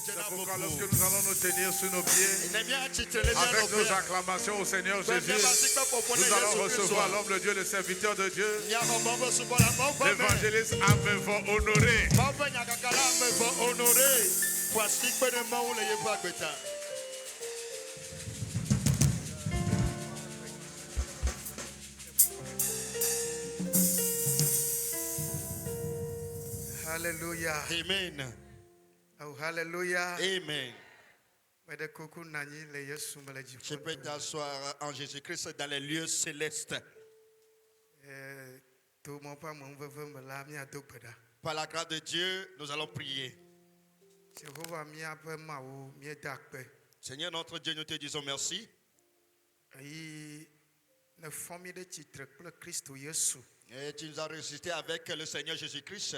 C'est pourquoi lorsque nous allons nous tenir sur nos pieds, avec nos Avec acclamations au Seigneur Jésus, nous allons recevoir l'homme de Dieu, le serviteur de Dieu, l'évangéliste Amevo Honoré. Hallelujah. Amen. Oh, hallelujah. Amen. Je Je peux t'asseoir en Jésus-Christ dans les lieux célestes. Par la grâce de Dieu, nous allons prier. Seigneur notre Dieu, nous te disons merci. Et tu nous as ressuscité avec le Seigneur Jésus-Christ.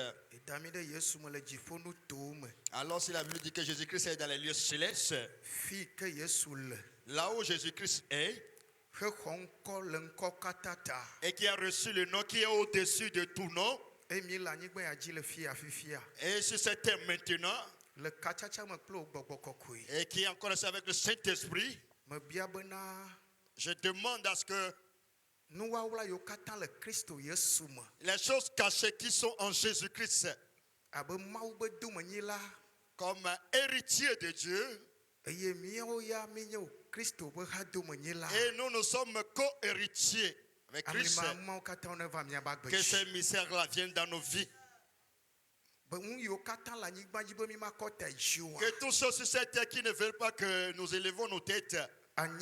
Alors si la Bible dit que Jésus-Christ est dans les lieux célestes, là où Jésus-Christ est, et qui a reçu le nom qui est au-dessus de tout nom, et sur cette terre maintenant, et qui est encore resté avec le Saint-Esprit, je demande à ce que les choses cachées qui sont en Jésus-Christ, comme héritier de Dieu, et nous sommes co-héritiers avec Christ, que ces mystères-là viennent dans nos vies. Que tous ceux sur cette terre qui ne veulent pas que nous élevons nos têtes, alors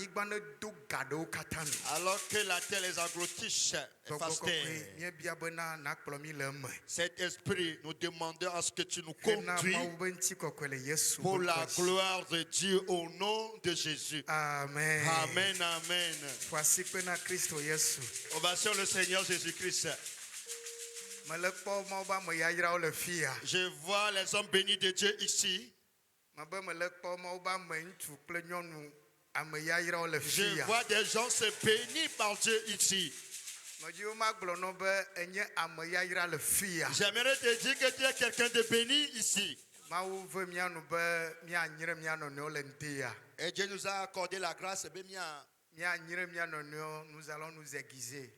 que la terre les engloutisse, cet esprit, nous demandons à ce que tu nous conduis pour la gloire de Dieu au nom de Jésus. Amen. Amen, amen. Ovation le Seigneur Jésus-Christ. Je vois les hommes bénis de Dieu ici. Je vois des gens se bénir par Dieu ici. J'aimerais te dire que tu es quelqu'un de béni ici. Et Dieu nous a accordé la grâce. Nous allons nous aiguiser.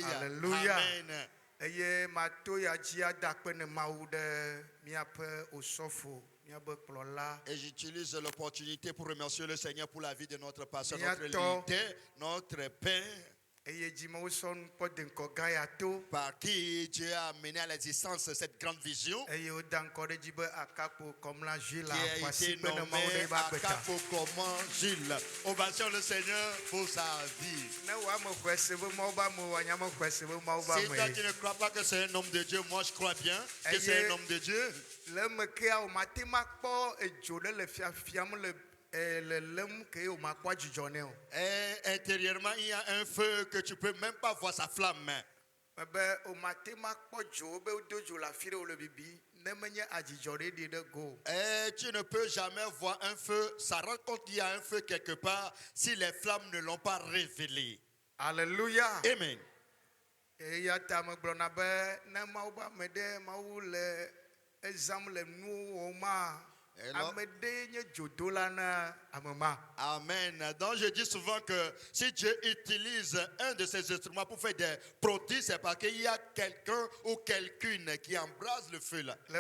Alléluia. Amen. Et j'utilise l'opportunité pour remercier le Seigneur pour la vie de notre pasteur, notre leader, notre Père, par qui Dieu a amené à l'existence cette grande vision, qui a été nommé Akapo comment Gilles. Ovation le Seigneur pour sa vie. Si toi tu ne crois pas que c'est un homme de Dieu, moi je crois bien que c'est un homme de Dieu. Et intérieurement, il y a un feu que tu ne peux même pas voir sa flamme. Et tu ne peux jamais voir un feu. Ça rend compte qu'il y a un feu quelque part si les flammes ne l'ont pas révélé. Alléluia. Amen. Amen. Donc je dis souvent que si Dieu utilise un de ses instruments pour faire des prodiges, c'est parce qu'il y a quelqu'un ou quelqu'une qui embrase le feu là. En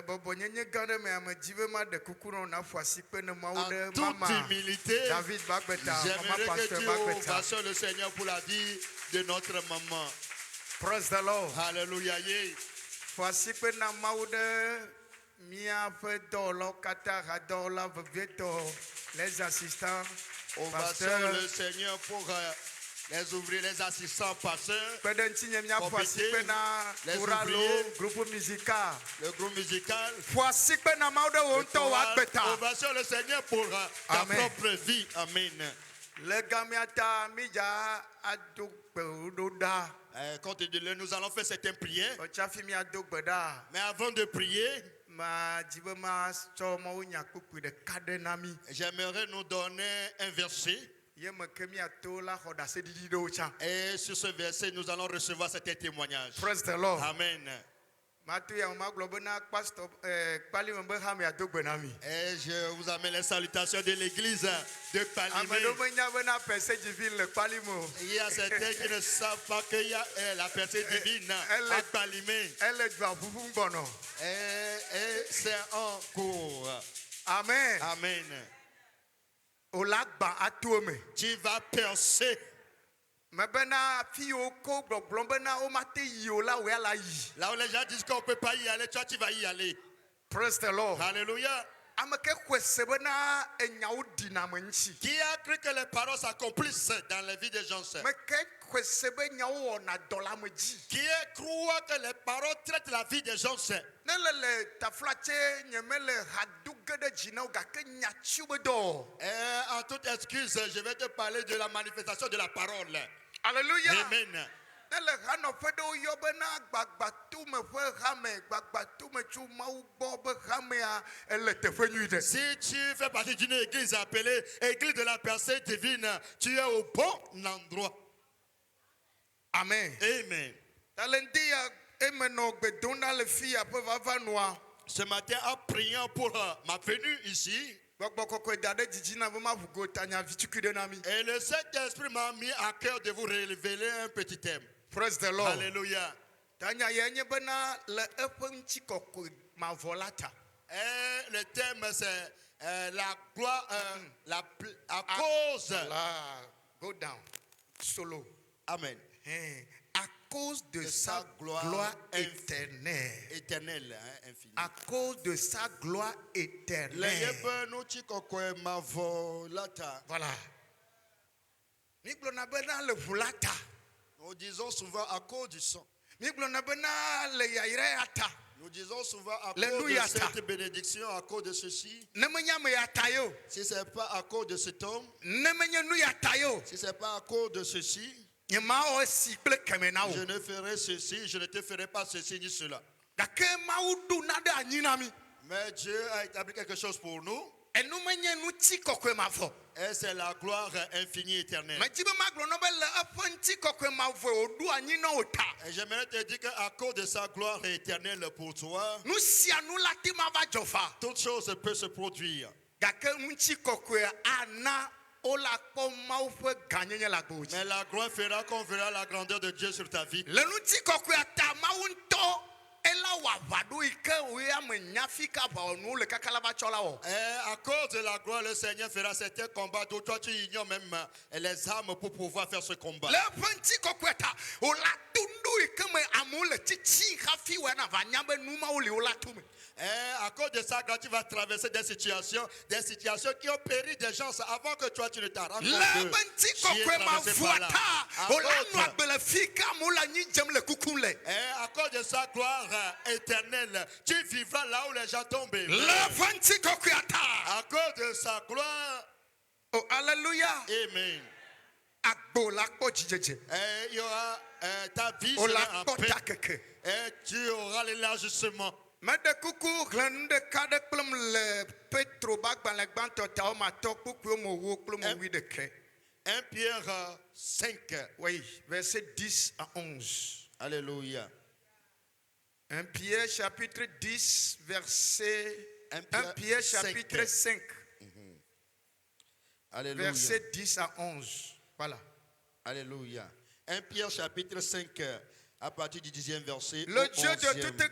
toute humilité, j'aimerais que Dieu ovationne le Seigneur pour la vie de notre maman. Praise the Lord. Hallelujah. Les assistants, ovationne le Seigneur pour les ouvriers, les assistants pasteurs, les ouvriers, groupe musical. Le groupe musical. Ovationne le Seigneur pour ta propre vie. Amen. Nous allons faire certaines prières. Mais avant de prier, j'aimerais nous donner un verset. Et sur ce verset, nous allons recevoir cet témoignage. Praise the Lord. Amen. Et je vous amène les salutations de l'église de Palimé. Il y a certains qui ne savent pas qu'il y a la percée divine à Palimé. Et c'est en cours. Amen. Amen. Tu vas percer. Là où les gens disent qu'on ne peut pas y aller, toi tu vas y aller. Praise the Lord. Alléluia. Qui a cru que les paroles s'accomplissent dans la vie des gens? Qui croit que les paroles traitent la vie des gens? En toute excuse, je vais te parler de la manifestation de la parole. Alléluia. Amen. Si tu fais partie d'une église appelée Église de la percée divine, tu es au bon endroit. Amen. Amen. Ce matin, en priant pour ma venue ici, et le Saint-Esprit m'a mis à cœur de vous révéler un petit thème. Praise the Lord. Alléluia. Et le thème c'est la gloire, à cause. Go down. Solo. Amen. À cause de sa gloire éternelle. Éternelle, infinie. À cause de sa gloire éternelle. Voilà. Nous disons souvent à cause du sang. Nous disons souvent à cause de cette bénédiction, à cause de ceci. Si ce n'est pas à cause de cet homme, si ce n'est pas à cause de ceci, je ne ferai ceci, je ne te ferai pas ceci ni cela. Mais Dieu a établi quelque chose pour nous. Et c'est la gloire infinie éternelle. Et j'aimerais te dire qu'à cause de sa gloire éternelle pour toi, toute chose peut se produire. Mais la gloire fera qu'on verra la grandeur de Dieu sur ta vie. Et à cause de la gloire, le Seigneur fera certains combats dont toi tu ignores même les armes pour pouvoir faire ce combat. Et à cause de ça, quand tu vas traverser des situations qui ont péri des gens avant que toi tu ne t'en rendes compte. Et à cause de sa gloire éternelle, tu vivras là où les gens tombent. À cause de sa gloire. Oh, alléluia. Amen. Et il y aura ta vie sera en paix. Et tu auras l'élargissement. 1 Pierre 5. Oui, verset 10 à 11. Alléluia. 1 Pierre chapitre 10, verset 1 Pierre chapitre 5. Alléluia. Verset 10 à 11. Voilà. Alléluia. 1 Pierre chapitre 5. À partir du 10e verset. Le Dieu de toute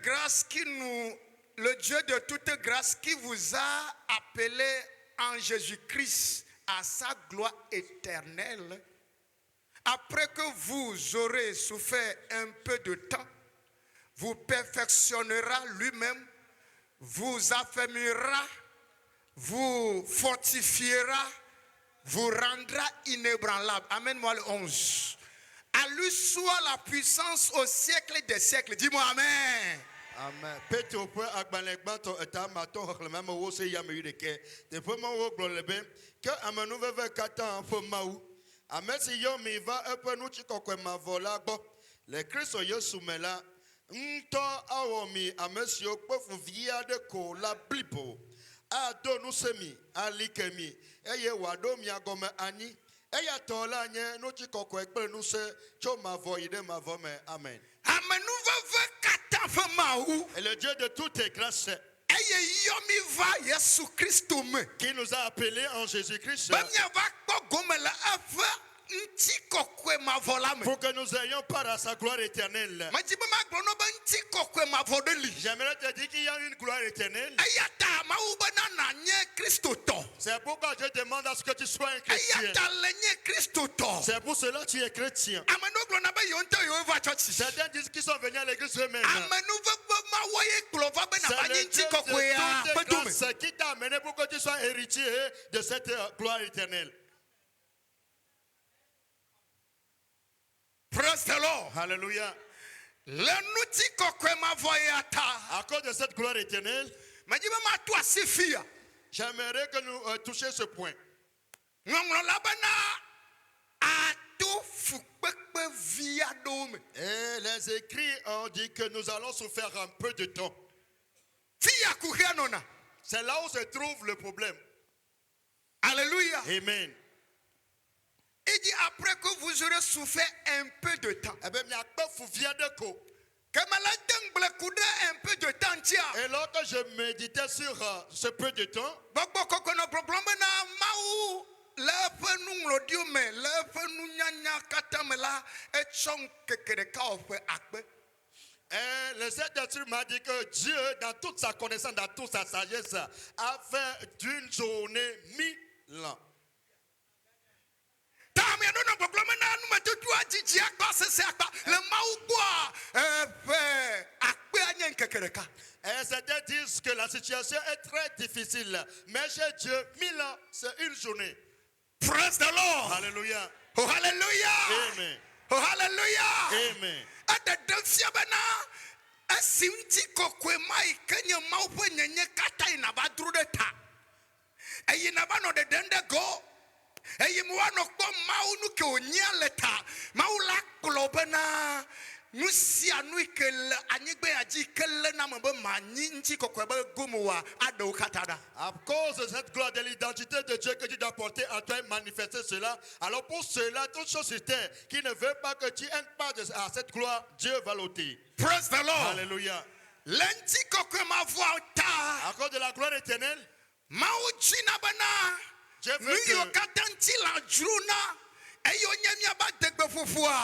grâce qui vous a appelé en Jésus-Christ à sa gloire éternelle, après que vous aurez souffert un peu de temps, vous perfectionnera lui-même, vous affermira, vous fortifiera, vous rendra inébranlable. Amène-moi le 11. À lui soit la puissance au siècle des siècles. Dis-moi Amen. Amen. Petro point agbanegbanto etamato hoklemama wo se yameyudeke. De point mo glolebe que amanu veve katan po mau. Amesi yo mi va epe nu chikokwe mavola gbo. Le Kristo Yesu mela nto awomi amesi okpofu via de ko la blipo. A do nu semi alikemi eye wado mi agome ani. Eya tola nye no chikokwe ekpe nu se cho mavo ide mavo me. Amen. Amanu veve katan Et le Dieu de toutes les grâces qui nous a appelés en Jésus-Christ pour que nous ayons part à sa gloire éternelle. J'aimerais te dire qu'il y a une gloire éternelle. C'est pourquoi je demande à ce que tu sois un chrétien. C'est pour cela que tu es chrétien. Certains disent qu'ils sont venus à l'église eux-mêmes. C'est le Dieu de toutes les grâces qui t'a amené pour que tu sois héritier de cette gloire éternelle. Praise the Lord. Alléluia. À cause de cette gloire éternelle, j'aimerais que nous touchions ce point. Et les écrits ont dit que nous allons souffrir un peu de temps. C'est là où se trouve le problème. Alléluia. Amen. Il dit après que vous aurez souffert un peu de temps. Eh bien, il y a pas fou vient de quoi. Un peu de temps. Et lorsque je méditais sur ce peu de temps, le Saint-Esprit m'a dit que Dieu, dans toute sa connaissance, dans toute sa sagesse, a fait d'une journée 1000 ans. Et certains disent que la situation est très difficile. Mais chez Dieu, 1000 ans, c'est une journée. Praise the Lord. Alléluia. Oh, hallelujah. Amen. Oh, hallelujah. Amen. À cause de cette gloire de l'identité de Dieu que tu dois porter en toi et manifester cela, alors pour cela, toute chose sur terre qui ne veut pas que tu entres pas à cette gloire, Dieu va l'ôter. Praise the Lord. Alléluia. À cause de la gloire éternelle, Dieu veut que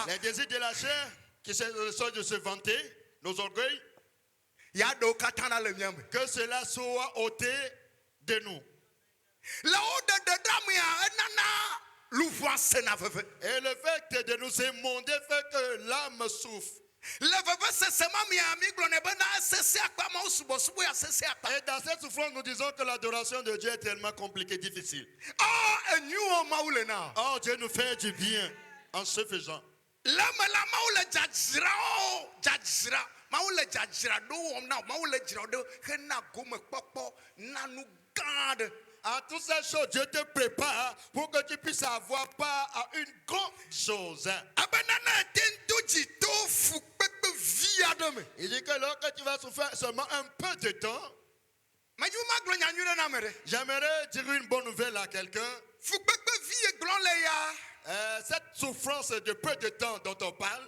les désirs de la chair qui sont de se vanter, nos orgueils, que cela soit ôté de nous. Et le fait de nous émonder fait que l'âme souffre. Et dans cette souffrance, nous disons que l'adoration de Dieu est tellement compliquée, difficile. Oh, Dieu nous fait du bien en se faisant. À toutes ces choses, Dieu te prépare pour que tu puisses avoir part à une grande chose. Il dit que lorsque tu vas souffrir seulement un peu de temps, j'aimerais dire une bonne nouvelle à quelqu'un. Cette souffrance de peu de temps dont on parle,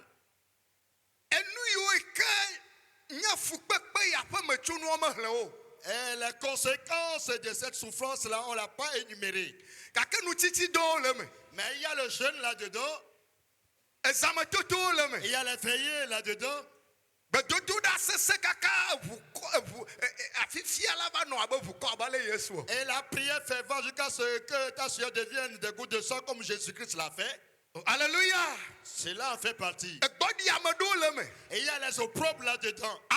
et les conséquences de cette souffrance-là, on ne l'a pas énumérée. Mais il y a le jeûne là-dedans. Il y a les veillées là-dedans. Et la prière fervente jusqu'à ce que ta sueur devienne des gouttes de sang comme Jésus-Christ l'a fait. Alléluia. Cela en fait partie. Et il y a les opprobes là-dedans. Et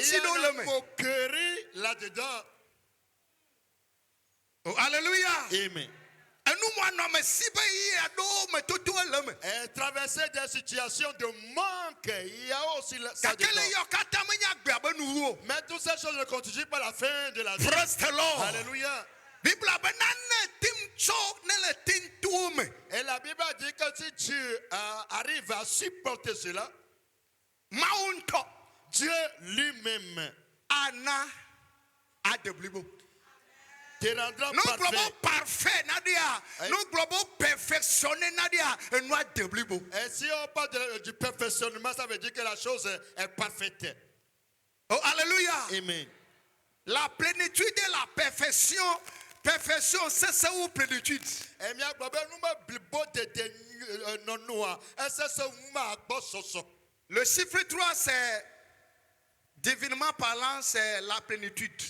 il y a la moquerie là-dedans. Oh, alléluia. Amen. Et traverser des situations de manque, il y a aussi ça dedans. Mais toutes ces choses ne constituent pas la fin de la vie. Alléluia. Et la Bible dit que si tu arrives à supporter cela, Dieu lui-même te rendra Nous parfait. globaux parfait, Nadia. Nous globaux perfectionnés, Nadia. Et nous déblibo. Et si on parle du perfectionnement, ça veut dire que la chose est parfaite. Oh, alléluia. Amen. La plénitude et la perfection. Perfection, c'est ça ou plénitude. Et bien, nous me blibo de non noir. Et c'est ça ma bosse. Le chiffre 3, c'est divinement parlant, c'est la plénitude.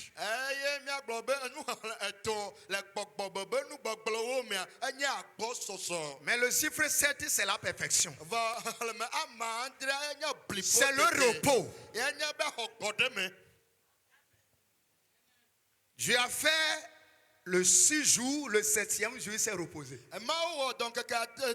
Mais le chiffre 7, c'est la perfection. C'est le repos. Dieu a fait le 6 jours, le 7e jour, il s'est reposé. Et le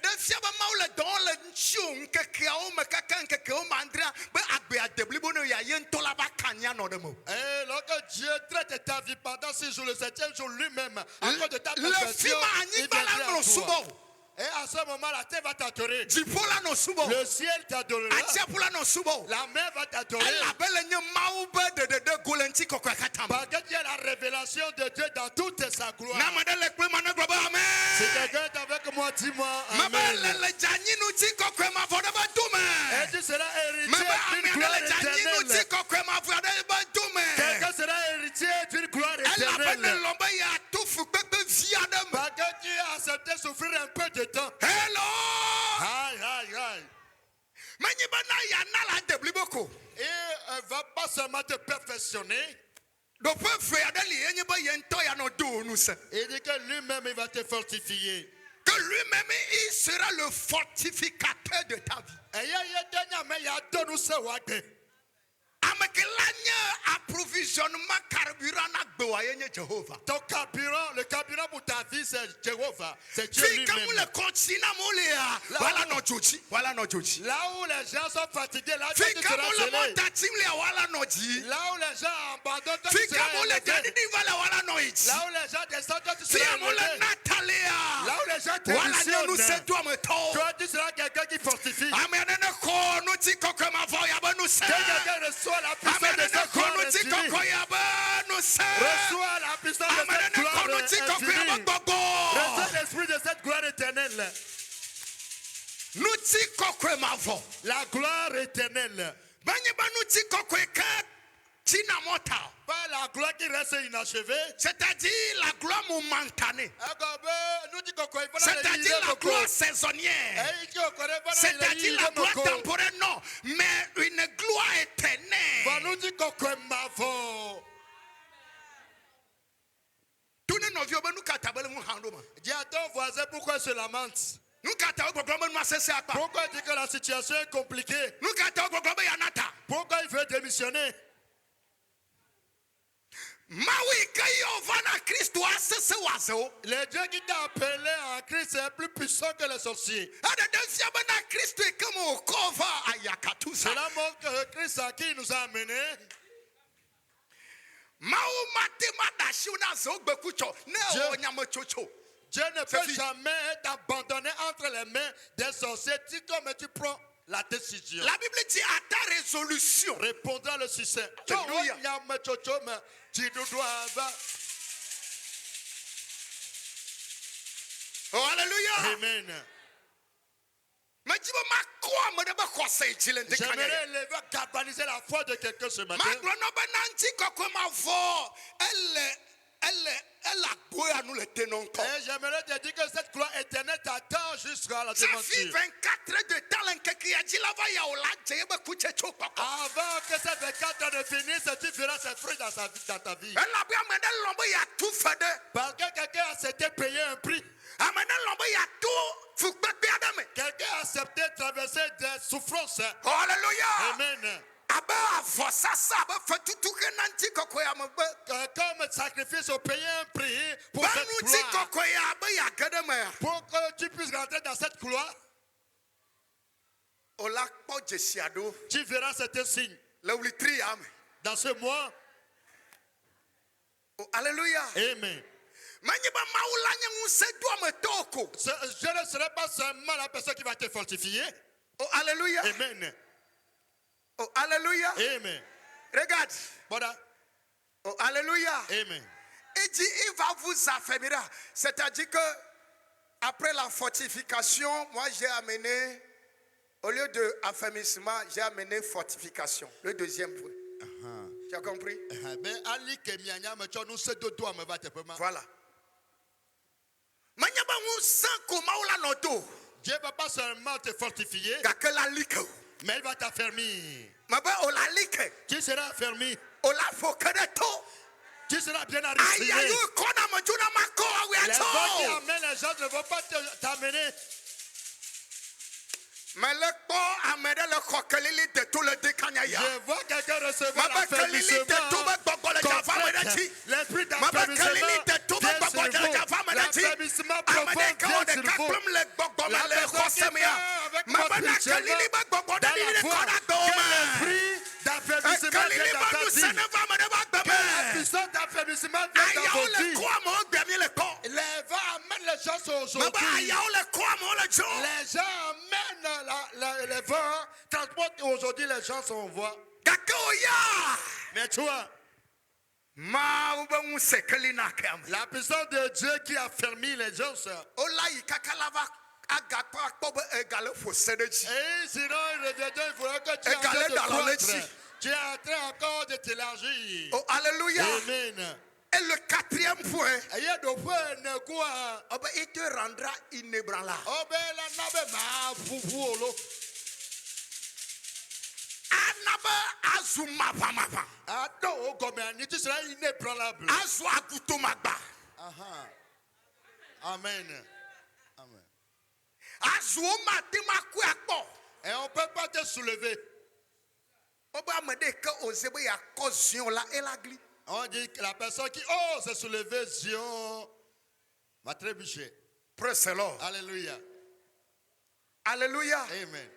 deuxième jour, le don le nchung que kéo me kakan que kéo mandra be agbe adebli bono ya yen tola ba kanya no demo. Et lorsque Dieu traite ta vie pendant 6 jours, le 7e jour lui-même, à cause de ta Le perfection, film il anibala viendra no à toi. subo. Et à ce moment, la terre va t'adorer. Dipola no subo. Le ciel t'adorera. Achepula no subo. La mer va t'adorer. La belle nye maube de golenti kokwa katam. Parce que tu as la révélation de Dieu dans toute sa gloire. Na madele kwe mana globa Si amen. quelqu'un est avec moi, dis-moi Ma amen. belle le janinu ti kokwe ma voda ba dume. Et tu seras héritier Ma d'une belle gloire le janinu ti éternelle. kokwe ma voda ba dume. Quelqu'un sera héritier d'une gloire Elle la belle éternelle. lomba ya tufu pepe viadem. Parce que tu as accepté souffrir un peu de temps. Hello. Aïe, aïe, aïe. Manyi bana ya na la debli boko. Et elle ne va pas seulement te perfectionner. Do pe fe adeli enye ba yento ya no do nu se. Il dit que lui-même, il va te fortifier. Que lui-même il sera le fortificateur de ta vie. Et il y a des gens qui ont donné ce wagé. Amekelanya approvisionnement carburant na gbewa yenye Jehovah. Ton carburant, le carburant pour ta vie, c'est Jéhovah. C'est Dieu Si comme lui-même. le continent molea, voilà no joji, voilà no joji. Là où les gens sont fatigués, là où Si tu comme seras le gelé. montatim le voilà no ji. Là où les gens abandonnent, toi Si tu seras comme le élevé. janidi voilà no iti. Là où les gens descendent, toi tu Si seras comme le élevé. natalea. Là où les gens te Voilà nous c'est missionnent, toi me to. toi tu seras quelqu'un qui fortifie. Amenene ko no ti kokwe ma vo ya ba no se. Que quelqu'un reçoit la puissance de Amenene cette ko gloire no ti infinie. kokwe ya ba no se. Reçois la puissance de cette Amenene gloire ko no ti kokwe ya ba infinie. gogo. Reçois l'esprit de cette gloire éternelle. Nou ti kokwe ma vo. La gloire éternelle. Banye ba nou ti kokwe ka tina mota. Pas la gloire qui reste inachevée. C'est-à-dire la gloire momentanée. C'est-à-dire la gloire saisonnière. C'est-à-dire la gloire temporaire, non. Mais une gloire éternelle. Tous nos vieux, nous katabele mu handoma. Dis à ton voisin pourquoi il se lamente. Nous katabele problème nous assessé à quoi. Pourquoi il dit que la situation est compliquée. Nous katabele problème yanata. Pourquoi il veut démissionner. Maui kayo vana Christ wa assessé wazo. Le Dieu qui t'a appelé en Christ est plus puissant que les sorciers. Ada devia bana Christ est comme au kova ayakatusa. C'est la mort que Christ à qui il nous a amenés. Mau matema dashuna zogbe kucho. Ne o nyama chocho. Dieu ne peut jamais t'abandonner entre les mains des sorciers si toi-même tu prends la décision. La Bible dit à ta résolution. Répondra le succès. Alléluia. Oh, alléluia. Amen. Mais dis-moi, ma quoi me deba conseil chile de J'aimerais kanya. élever, galvaniser la foi de quelqu'un ce matin. Ma gloire no benanti koko ma vo. Elle a beau à nous le tenons encore. Et j'aimerais te dire que cette gloire éternelle t'attend jusqu'à la Ça fait devanture. 24 heures de temps l'enquête a dit la va ya ola jebe kuche choko. Avant que cette 24 ans ne finisse, tu feras ses fruits dans ta vie. Elle a bien mené l'ombre ya tout fait de. Parce que quelqu'un a accepté de payer un prix. Amené l'ombre ya tout. Faut pas perdre. Quelqu'un a accepté de traverser des souffrances. Oh, alléluia. Amen. Aba avosa sa ba fatu que nanti koko ya me ba. Comme sacrifice au payer un prix pour Ba cette nous ti gloire. koko ya ba ya gadama. Pour que tu puisses rentrer dans cette gloire, Ola po jesiado. tu verras certains signes. Le wuli tri am. Dans ce mois, Oh, alléluia. amen. Manye ba maula nyangu se do me toko. Je ne serai pas seulement la personne qui va te fortifier. Oh, alléluia. Amen. Oh, alléluia. Amen. Regarde. Voilà. Oh, alléluia. Amen. Il dit, il va vous affermir. C'est-à-dire que après la fortification, moi j'ai amené, au lieu de affermissement, j'ai amené fortification. Le deuxième point. Tu as compris? Voilà. Dieu ne va pas seulement te fortifier, mais il va t'affermir. Tu seras affermi. Tu seras bien arrêté. Les gens qui amènent les gens ne vont pas t'amener. Mais le corps amène le coquelili de tout le décagnaya. Je vois quelqu'un recevoir l'affermissement complète. L'esprit d'affermissement vient sur vous. L'affermissement profond vient sur vous. La personne qui vient avec votre cheveux dans la foi, quel esprit d'affermissement vient dans ta vie. Quelle puissance d'affermissement vient dans vos vies. Les vents amènent les gens aujourd'hui. Les gens amènent les vents, transportent aujourd'hui les gens sur voie. Mais tu vois, la puissance de Dieu qui a fermé les gens, et sinon, il faudra que tu arrêtes de croître. Tu es en train encore de t'élargir. Oh, alléluia. Amen. Et le quatrième point, il te rendra inébranlable. Tu seras inébranlable. Amen. Amen. Et on ne peut pas te soulever. On dit que la personne qui ose se soulever, Zion va trébucher. Praise the Lord. Alléluia. Alléluia. Amen.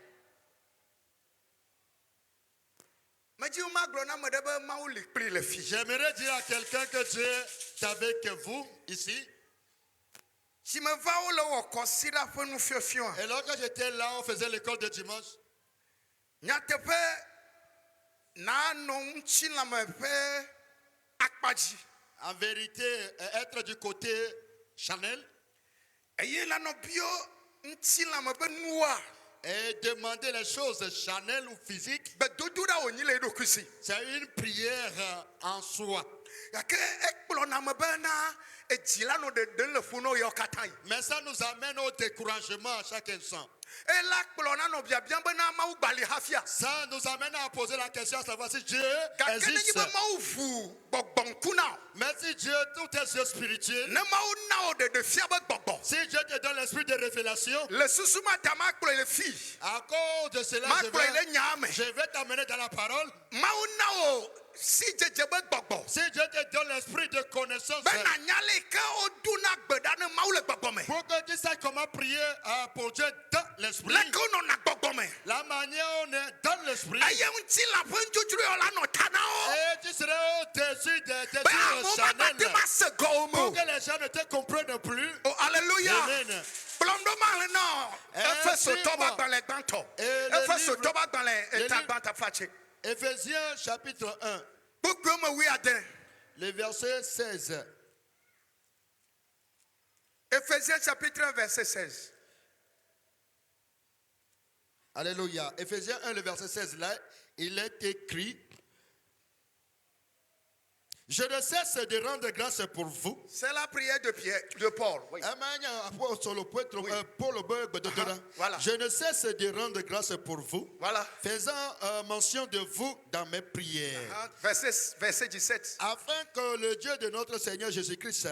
J'aimerais dire à quelqu'un que Dieu est avec vous ici. Et lorsque j'étais là, on faisait l'école de dimanche. En vérité, être du côté Chanel et demander les choses Chanel ou physique, c'est une prière en soi. Mais ça nous amène au découragement à chaque instant. Ça nous amène à poser la question à savoir si Dieu existe. Mais si Dieu, tout est Dieu spirituel, si Dieu te donne l'esprit de révélation, à cause de cela, je vais t'amener dans la parole. Si Dieu te donne l'esprit de connaissance, pour que tu saches comment prier pour Dieu dans l'esprit, la manière on est dans l'esprit, et tu seras au-dessus des Chanel, pour que les gens ne te comprennent plus. Oh, alléluia. Amen. Éphésiens chapitre 1, le verset 16. Éphésiens chapitre 1, verset 16. Alléluia. Éphésiens 1, le verset 16, là, il est écrit: je ne cesse de rendre grâce pour vous. C'est la prière de Paul. Oui. Voilà. Je ne cesse de rendre grâce pour vous, voilà, faisant mention de vous dans mes prières. Verset 17. Afin que le Dieu de notre Seigneur Jésus-Christ,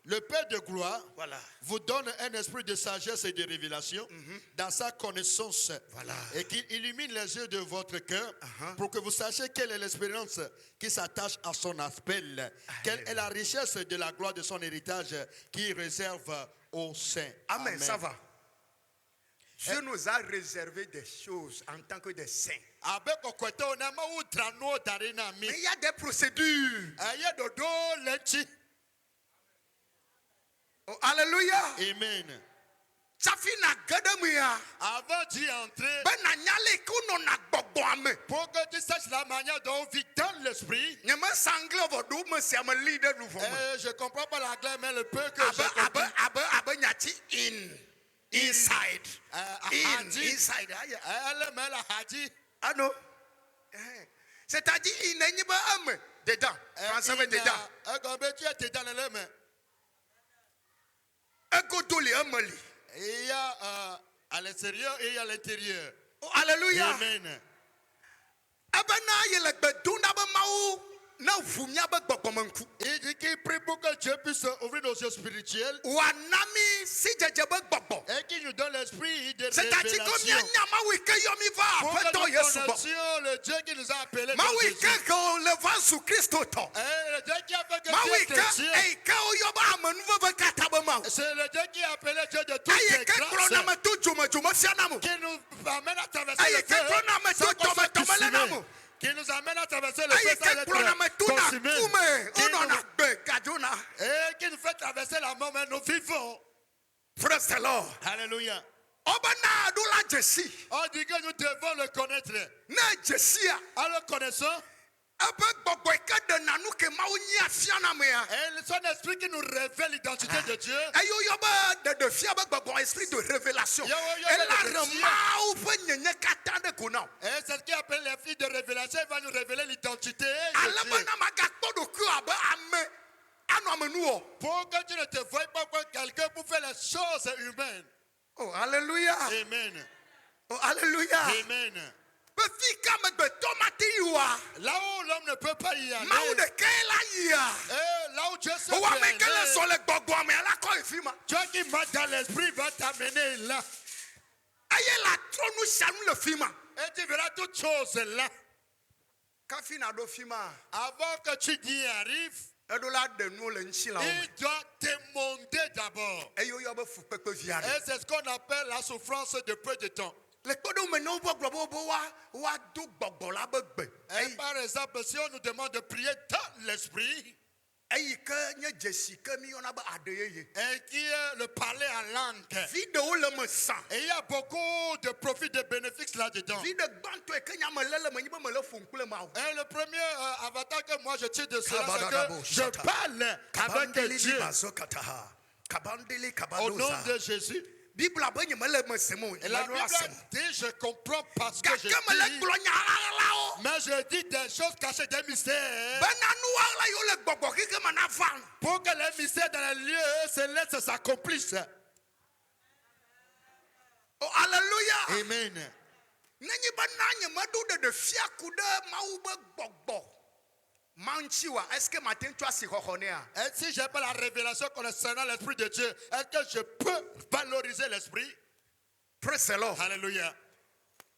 le Père de gloire, voilà, vous donne un esprit de sagesse et de révélation dans sa connaissance, voilà, et qu'il illumine les yeux de votre cœur pour que vous sachiez quelle est l'espérance qui s'attache à son appel, quelle est la richesse de la gloire de son héritage qui réserve aux saints. Amen. Amen. Ça va. Dieu nous a réservé des choses en tant que des saints. Mais il y a des procédures. Oh, alléluia. Amen. Chafina Gadamia. Avant d'y entrer, Benanyale Kunona Boboame. pour que tu saches la manière dont on vit dans l'esprit, Nyama Sanglo Vodum, c'est un leader nouveau. je ne comprends pas l'anglais, mais le peu que j'ai Abe compris. Nyati inside. Inside. Elle met la hadi. Ah non. C'est-à-dire, il n'est pas homme dedans. Français veut dedans. Tu es dans les mains. Un godoli, un mali. Il y a à l'extérieur et à l'intérieur. Oh, alléluia. Amen. Abana yelek dunda ba mau na vumia ba gbogomanku. Il dit qu'il prie pour que Dieu puisse ouvrir nos yeux spirituels Wanami si jeje ba gbogbo. et qu'il nous donne l'esprit de C'est-à-dire comme révélation. nyama wike yomi va Pour que apeto nous Yesu bo. connaissions le Dieu qui nous a appelés Ma dans Jésus. wike ko le vansu Christo to. Le Dieu qui a fait que Ma Dieu est wike chrétien. e ka o yoba amanu va kata ba mau. C'est le Dieu qui a appelé Dieu de toutes Aye les ke krona grâces ma tu juma fianamu. qui nous amène à traverser Aye le ke feu krona ma tu sans qu'on soit toma consumé. lenamu. Qui nous amène à traverser le Aye feu sans ke krona ma être tu na consumé. kume. Qui Ono nous- na be gaduna. Et qui nous fait traverser la mort, mais nous vivons. Praise the Lord. Alléluia. Obana adula Jesse. On dit que nous devons le connaître. Na Jessia. En le connaissant, Ebe gbogbo ike de nanu ke ma onyi afiana me ya. et son esprit qui nous révèle l'identité de Dieu. Eyo yoba de fia be gbogbo esprit de révélation. Yo, yo, yo, Elle yo, a yo, remau fe nyenye kata de kona. Et c'est ce qui appelle les filles de révélation. Il va nous révéler l'identité de Alaba Dieu. na maga kpodo ku abe ame anu amenu o. Pour que tu ne te voies pas comme quelqu'un pour faire les choses humaines. Oh hallelujah. Amen. Oh hallelujah. Amen. Be fi ka me gbe tomate yiwa. Là où l'homme ne peut pas y Ma ou aller. de kela yia. Et là où Dieu se O wa me kele plaît, so le gbogbo ame ala ko ifima. Dieu qui marche dans l'esprit va t'amener là. Aye la tronu shanu le fima. Et tu verras toutes choses là. Kafi na do fima. Avant que tu y arrives, Edola de nou le nchi la o. il doit t'émonder d'abord. Eyo yoba fu pepe viare. Et c'est ce qu'on appelle la souffrance de peu de temps. Le kpodo me no bo globo bo wa do gbogbo la be gbe. Et par exemple, si on nous demande de prier dans l'esprit, Eyi ke nye Jesse ke mi ona ba adeyeye. et qui est le parler en langue. Vidéo le me sang. Et il y a beaucoup de profits, de bénéfices là-dedans. Vide gbanto e ke nya me lele me nyibe me le fonkule ma o. Et le premier avantage que moi je tire de cela, Kabadadabo, c'est que je shata. parle avec Dieu bazokataha. Kabandele au kabadoza. nom de Jésus. Bible abanye me le me semo. Et la Bible dit, je comprends parce que je Gake me le dis, glo nya la o. mais je dis des choses cachées, des mystères. Bena nu ala yo le gbogbo kike ma na fan. Pour que les mystères dans les lieux célestes s'accomplissent. Oh hallelujah. Amen. Nenyi ba nanye madu de fia kude ma u be gbogbo. Manchiwa, est-ce que matin tu as si hohonea? Et si j'ai pas la révélation concernant l'Esprit de Dieu, est-ce que je peux valoriser l'Esprit? Praise the Lord. Alléluia.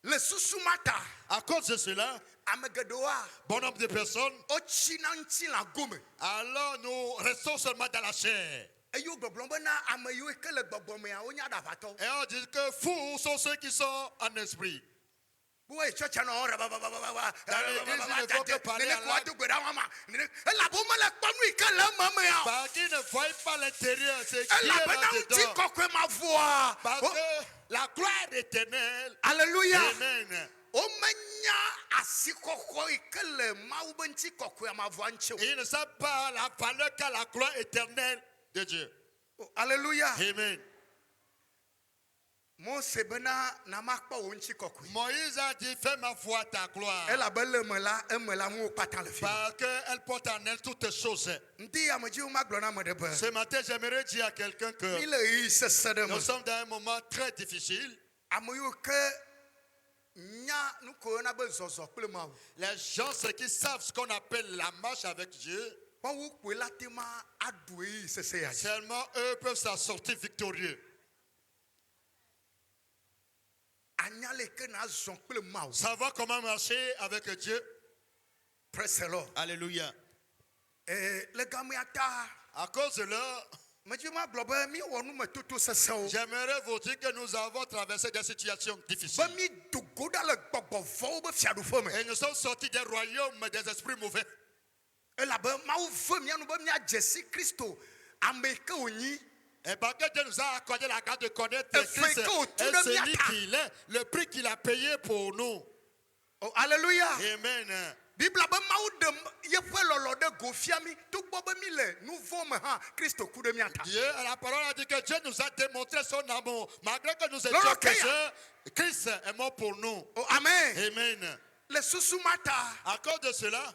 Le susumata À cause de cela, amegedoa bon nombre de personnes, ochinanchi la gome. alors nous restons seulement dans la chair. Eyo gbogbombe na ameyo ke le gbogbome a onya da vato. Et on dit que fous sont ceux qui sont en esprit. Boy chocha no ra ba ba ba ba ba. Dans l'église, il ne faut que parler en langue. to gbera mama. La boma la panu ikala mama ya. Parce qu'ils ne voient pas l'intérieur, c'est qui La est bana ti là-dedans. kokwe ma voix. Parce que la gloire éternelle, Alléluia. amen. O menya asikoko ikele ma ubenchi kokwe ma voix nche. Et ils ne savent pas la valeur qu'a la gloire éternelle de Dieu. Alléluia. Amen. Mose bena na makpa onchi kokwe. Moïse a dit, fais ma foi ta gloire. Elle a belle me la mu patan le film. Parce qu'elle porte en elle toutes choses. Ndi amaji uma glona me de be. Ce matin, j'aimerais dire à quelqu'un que Il est se sedem. nous sommes dans un moment très difficile. Amoyo ke nya nu ko na be zozo pele ma. Les gens, ceux qui savent ce qu'on appelle la marche avec Dieu, Wa wo pe latema adui se se ya. seulement eux peuvent s'en sortir victorieux. Anyale ke na zon pele ma. Savoir comment marcher avec Dieu. Praise the Lord. Alléluia. Le gamiata. À cause de là, Majima globe mi wonu me toto sese o. j'aimerais vous dire que nous avons traversé des situations Ba difficiles. mi dugo da le gbogbo fo be fiadu fo me. Et nous sommes sortis des royaumes des esprits mauvais. E la be ma wo fo mi anu be mi a Jésus Christo ameke onyi. Et parce que Dieu nous a accordé la grâce de connaître Et Christ fait que autour et de celui miata. qu'il est, le prix qu'il a payé pour nous. Oh, alléluia. Amen. Bible be mawu de yeƒe lɔlɔ de go fia mi to gbɔ be mi le nu vɔ me hã Kristo ku ɖe mia ta. Dieu, la parole a dit que Dieu nous a démontré son amour. Malgré que nous étions Lolo keya. pécheurs, Christ est mort pour nous. Oh, amen. Amen. Le susu ma ta À cause de cela,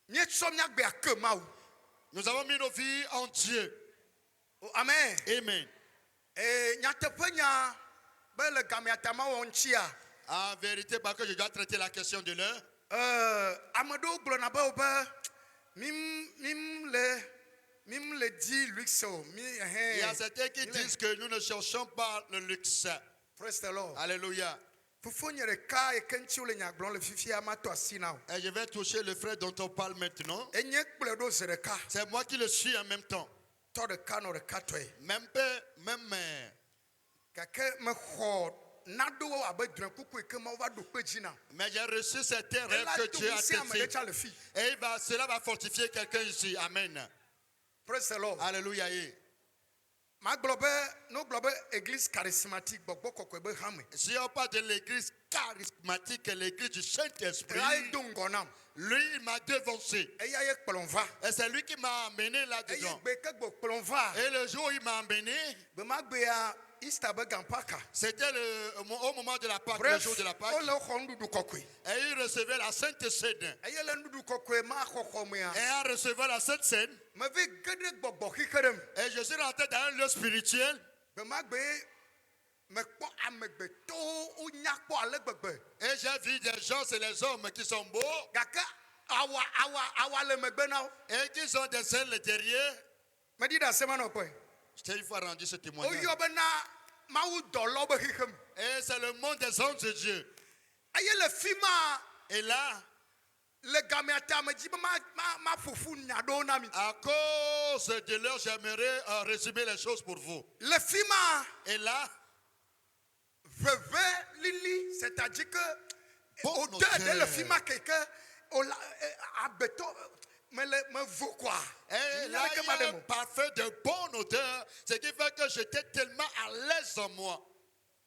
mietsɔ miagbe ake mawu. nous avons mis nos vies en Dieu. Oh, amen. Amen. Nyateƒe nya be le gameatama wɔ ŋutia. En vérité, parce que je dois traiter la question de l'heure. Ame ɖewo gblɔna be wobe mim le di luxe o. Il y a certains qui disent que nous ne cherchons pas le luxe. Praise the Lord. Alléluia. Fofo nye ɖeka yi ke ŋuti wole nya gblɔm le fifia ma tɔ asi na o. Et je vais toucher le frère dont on parle maintenant. Enye kplɔe ɖo ze ɖeka. C'est moi qui le suis en même temps. Tɔ ɖeka nɔ ɖeka tɔe. Même. Gake mexɔ naɖewo abe drɔ̃kuku yi ke Mawu va ɖo kpe dzi na. Mais j'ai reçu certains rêves Ela que to Dieu a ŋusẽ ame ɖe testés. tsa le fi. Et cela va fortifier quelqu'un ici. Amen. Praise the Lord. Alléluia. Magblɔ be no gblɔ be église charismatique gbɔgbɔ kɔkɔe be hame. Si on parle de l'église charismatique, l'église du Saint-Esprit, Eya ye do ŋgɔ nam. lui, il m'a devancé. Eya ye kplɔm va. Et c'est lui qui m'a amené Eye là-dedans. gbe ke gbe kplɔm va. Et le jour où il m'a amené, Gbe ma gbea Easter be gampaka. c'était au moment de la Pâque, le Bref, jour de la Pâque. wole xɔ nuɖuɖu kɔkɔe. Et il recevait la Sainte Seine. Eye le nuɖuɖu kɔkɔe ma xɔxɔ mea. Et en recevant la Sainte Seine, Mevi ge ɖe gbɔgbɔ xixe ɖe me. et je suis rentré dans un lieu spirituel. Gbe ma gbe mekpɔ amegbetɔwo wonya kpɔ ale gbegbe. Et j'ai vu des gens, c'est les hommes qui sont beaux Gake awa le megbe na wo. et qui ont des ailes derrière. Meɖi ɖe asema nɔ kpɔe. Je t'ai une fois rendu ce témoignage. Woyɔ bena Mawu dɔlɔ be xixe me. Et c'est le monde des hommes de Dieu. Eye le fi ma Et là, le gameata me dzi be ma ƒoƒu nya ɖewo na mi. à cause de l'heure, j'aimerais résumer les choses pour vous. Le fi ma Et là, veve lili c'est-à-dire que Bon odeur de le odeur. fi ma keke agbetɔ me vo quoi. et là, il y a un parfum de bonne odeur, ce qui fait que j'étais tellement à l'aise en moi.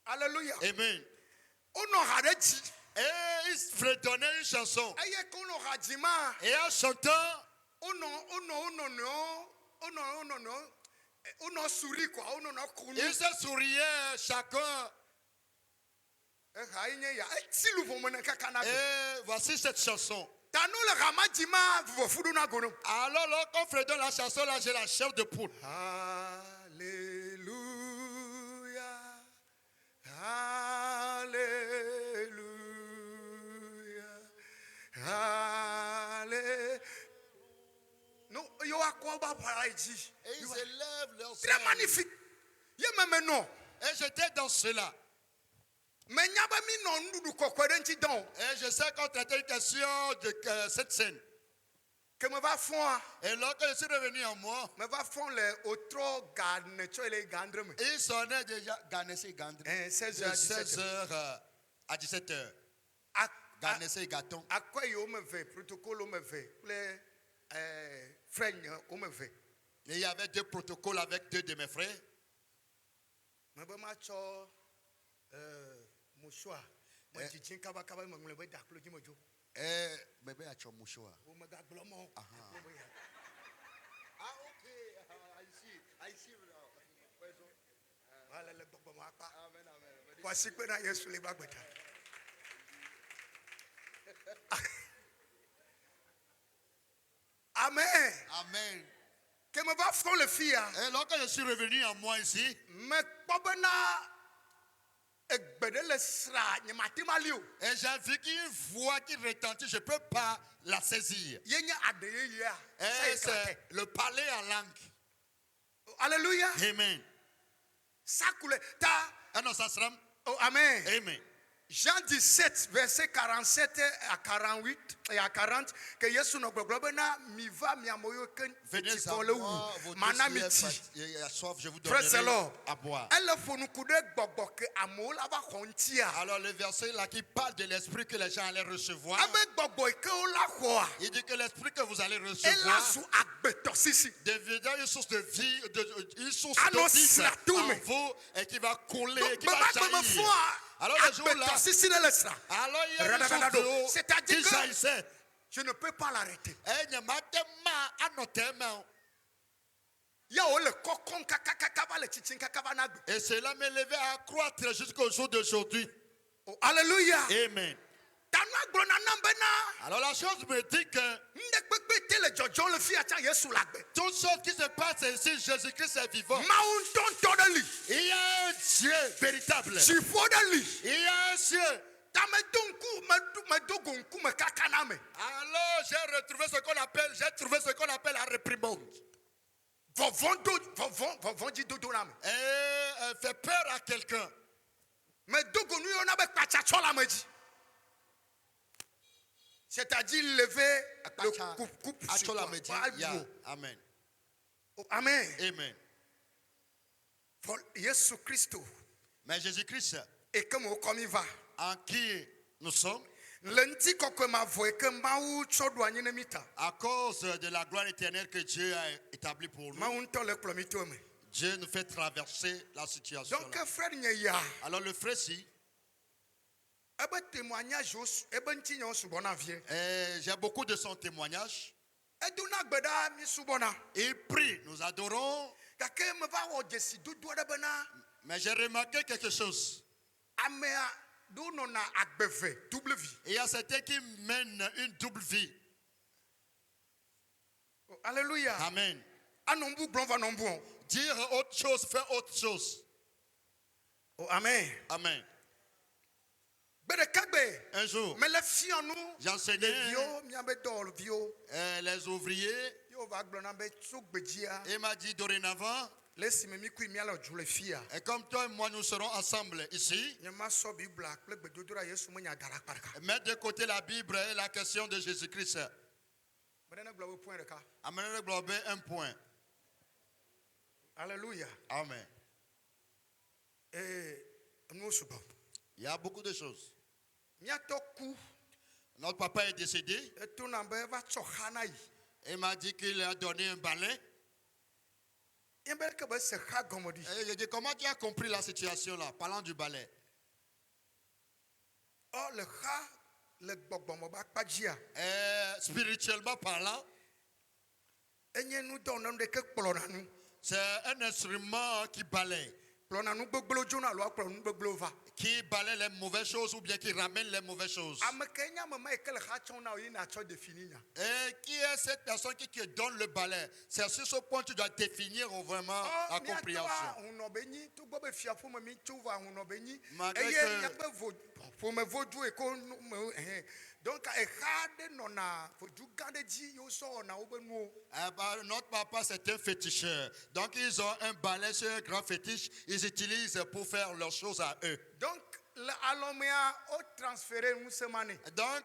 Alléluia. Amen. Wonɔ ha ɖe dzi. Et il fredonnait une chanson. Eye ke wonɔ ha dzi ma Et en chantant, wonɔ suri quoi wonɔ kunu. ils se souriaient chacun. Eha yi nye ya eti luʋɔ me ne kaka na gbe. Et voici cette chanson. Ta no le ha ma dzi ma vovofu ɖo na go no. Alors, lorsqu'on fredonne la chanson, là, j'ai la chair de poule. Alléluia. Alléluia. Alléluia. Non, yo akwa ba para dzi. Et ils élèvent leurs Très ailes. magnifique. Ye meme no. Et j'étais dans cela. Me nya be mi nɔ nuɖuɖu kɔkɔe ɖe ŋuti dɔn. Et je sais qu'on traitait une question de cette scène. Ke me va fɔa. Et lorsque je suis revenu en moi, Me va fɔn le otrɔ ga ne tsɔ le ga andre me. il sonnait déjà Ganessé Gandre. 16 De heures 16h à 17h. Ganessé Gaton. Akɔ yi wo me ve protocole wo me ve kple frɛnyɛ wo me ve. Et il y avait 2 protocoles avec 2 de mes frères. Me be ma tsɔ mosua. Me dzidzi kaba kaba me ŋlɔ be da klo dzi me dzo. Et bébé a mouchoir. Wo me gagblɔ mɔ. Ah, ok. I see now. Wale le gbɔgbɔ ma kpa. Wasi kpe na Yesu le ba gbeta. Amen. Amen. Ke me va fɔn le fia. Et lorsque je suis revenu en moi ici, Me kpɔ bena egbe ɖe le sra nye mate ma li o. et j'ai vu qu'une voix qui retentit, je ne peux pas la saisir. Ye nye ade yeyea. Et c'est le parler en langue. Alléluia. Amen. Sakule ta. Ah non, ça sera. Oh amen. Amen. Jean 17, verset 47 à 48 et à 40, que Yesu no globena mi va mi amoyo ken Venez pour à le moi, ou vos manamiti. et à soif, je vous Praise the donnerai Lord. à boire. Elle faut nous couder gbogbo que amo la va kontia. Alors le verset là qui parle de l'esprit que les gens allaient recevoir, Abe gbogbo ke o la khoa. il dit que l'esprit que vous allez Elle a recevoir sous agbeto sisi. deviendra une source de vie, une source Ah non, d'office c'est la en tourme. vous et qui va couler, Donc qui va jaillir. Alors le jour là, sisi ne laisse là. alors il y a une source d'eau C'est-à-dire qui que jaillissait. je ne peux pas l'arrêter. Et il y a maintenant. Il y a le cocon kakakakava le chichin kakava nagbe. Et cela m'est levé à croître jusqu'au jour d'aujourd'hui. Oh, alléluia. Amen. Tanwa glona nambena. Alors la chose me dit que Ndekbekbe tele jojo le fi acha Yesu lagbe. toute chose qui se passe ici, Jésus-Christ est vivant. Maunton todeli. Il y a un Dieu véritable. Chifodeli. Il y a un Dieu. Tamedonku medogonku me kakaname. Alors j'ai trouvé ce qu'on appelle la réprimande. Vovon di dodo name. Et fait peur à quelqu'un. Medogonu yo na be pachacho la meji. C'est-à-dire lever le coupe sur toi. Yeah. Amen. Oh, amen. Amen. For Yesu Christo. Mais Jésus-Christ, Et comme au comme il va. en qui nous sommes, Lenti koko ma voix que maou chodwa nyine mita. à cause de la gloire éternelle que Dieu a établie pour nous, Maou nto le plomito me. Dieu nous fait traverser la situation. Donc frère ya. Alors le frère si, Ebe témoignage ebe nti nyo subona vie. j'ai beaucoup de son témoignage. Eduna gbeda mi subona. Il prie, nous adorons, Kake me va wo jesi dudu de bena. mais j'ai remarqué quelque chose. Amea do nona agbeve double vie. Il y a certains qui mènent une double vie. Oh, alléluia. Amen. Anombu blon va nombu. Dire autre chose, faire autre chose. Oh, amen. Amen. Bede kagbe. Un jour, Mais les filles en nous, j'enseignais les vieux, miabe dol vieux. les ouvriers. Yo va glona be tsuk bejia. Il m'a dit dorénavant, Laisse me mi kui miala djou les filles. et comme toi et moi nous serons ensemble ici, Nyama so bi black ple bedodora Yesu mo nya dara parka. mettre de côté la Bible et la question de Jésus-Christ. Bede na globe point de ka. Amener glober un point. Alléluia. Amen. Et nous subo. Il y a beaucoup de choses. Miato ku Notre papa est décédé. et tout nambe va tsokhana yi. Il m'a dit qu'il a donné un balai. Yembe ke be se kha gomodi. Et j'ai dit, comment tu as compris la situation là, parlant du balai? Oh le kha le gbogbomo ba kpajia. Et spirituellement parlant, Enye nu don nom de ke kplona nu. c'est un instrument qui balaye. Kplona nu gbogblo jona lo kplona nu gbogblo va. Qui balaye les mauvaises choses ou bien qui ramène les mauvaises choses. Ame kenya mama e ke le kha chona yi na cho définir nya. Et qui est cette personne qui te donne le balai? C'est sur ce point que tu dois définir vraiment la compréhension. Hunobenyi tu gbo be fia fo mi tuva hunobenyi. Malgré Eye que- nya be vo fo me vodu e ko donc e kha de nona fo du gande ji yo so na obenu. Notre papa, c'est un féticheur. Donc, ils ont un balai sur un grand fétiche. Ils utilisent pour faire leurs choses à eux. Donc l'alomea o transféré nous semane. Donc,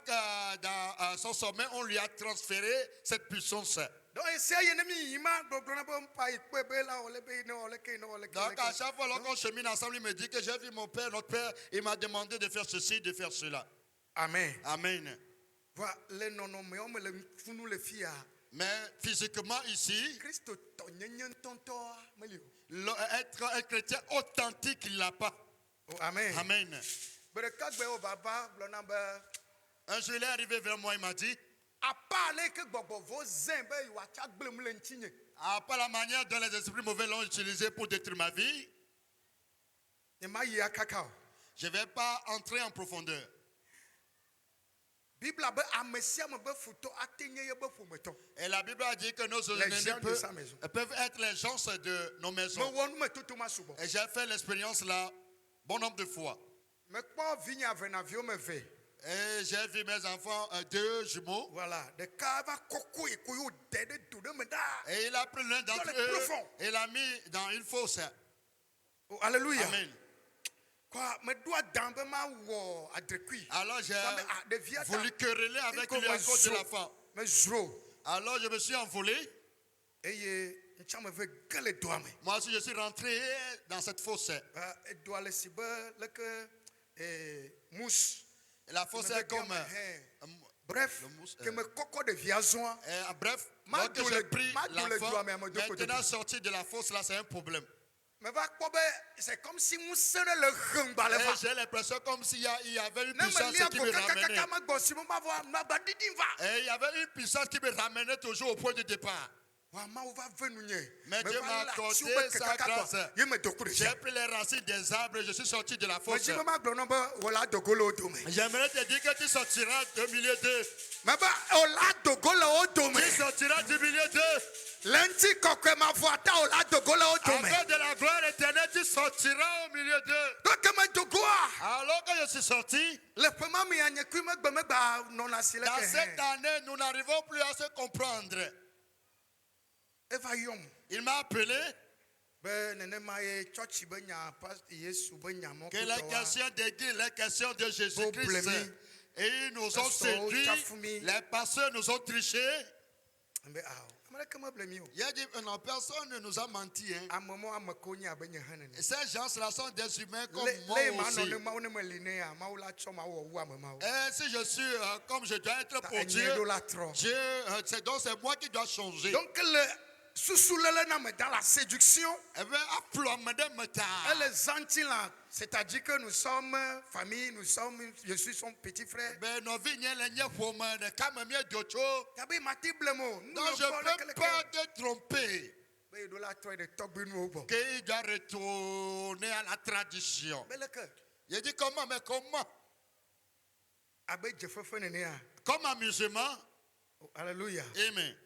dans son sommet, on lui a transféré cette puissance. Donc essaye ne mi ima gbogblo bon pa ipe be la ole be no ole ke no ole ke. Donc, à chaque fois qu'on chemine ensemble, il me dit que j'ai vu mon père, notre père, il m'a demandé de faire ceci, de faire cela. Amen. Amen. Voilà les nono me on me le funu le fia. Mais physiquement ici, Christ to nyenyen tonto melio. être un chrétien authentique, il l'a pas. Oh, amen. Amen. Bere kagbe o baba blona be Un jour, il est arrivé vers moi, il m'a dit, a parler que gbogbo vo zen be wa cha gblem le ntinye. pas la manière dont les esprits mauvais l'ont utilisé pour détruire ma vie, E ma yi akaka. je ne vais pas entrer en profondeur. Bible be amesia me be futo atenye ye be fometo. Et la Bible a dit que nos Les ennemis gens de sa maison. peuvent être les gens de nos Me maisons. wonu me tutuma subo. Et j'ai fait l'expérience là, bon nombre de fois. Me kpo vinya venavio me ve. Et j'ai vu mes enfants, 2 jumeaux. Voilà, de kava koko e koyo dede tout de me da. Et il a pris l'un d'entre Dans le eux profond. et l'a mis dans une fosse. Oh, alléluia. Amen. Quoi, me doit dans ma wo adrekui. Alors j'ai devient voulu quereller avec lui à cause de la femme. Mais zro. Alors je me suis envolé. Et me veut gueuler doigt me. Moi aussi je suis rentré dans cette fosse. Et doit le cibe le que mousse. Et la fosse est comme bref, que me coco de viazon. bref, moi que j'ai pris l'enfant, maintenant sorti de la fosse là c'est un problème. Mais c'est comme si mousse le rumba le. J'ai l'impression comme s'il y avait une puissance qui me ramenait. Et il y avait une puissance qui me ramenait toujours au point de départ. Mais Dieu m'a accordé sa grâce. J'ai pris les racines des arbres et je suis sorti de la fosse. J'aimerais te dire que tu sortiras du milieu d'eux. Tu sortiras du milieu d'eux. Avec de la gloire éternelle, tu sortiras au milieu d'eux. Alors que je suis sorti, dans cette année, nous n'arrivons plus à se comprendre. Il m'a appelé que les questions d'église, les questions de Jésus-Christ, et ils nous ont séduits, les pasteurs nous ont triché. Il a dit, non, personne ne nous a menti. Hein. Ces gens-là sont des humains comme moi aussi. Et si je suis comme je dois être pour Dieu, c'est moi qui dois changer. Donc, dans la séduction, et les anti-là, c'est-à-dire que nous sommes famille, je suis son petit frère. Donc je ne peux pas te tromper. Qu'il doit retourner à la tradition. Il dit comment, mais comment? Comme amusement. Alléluia. Amen.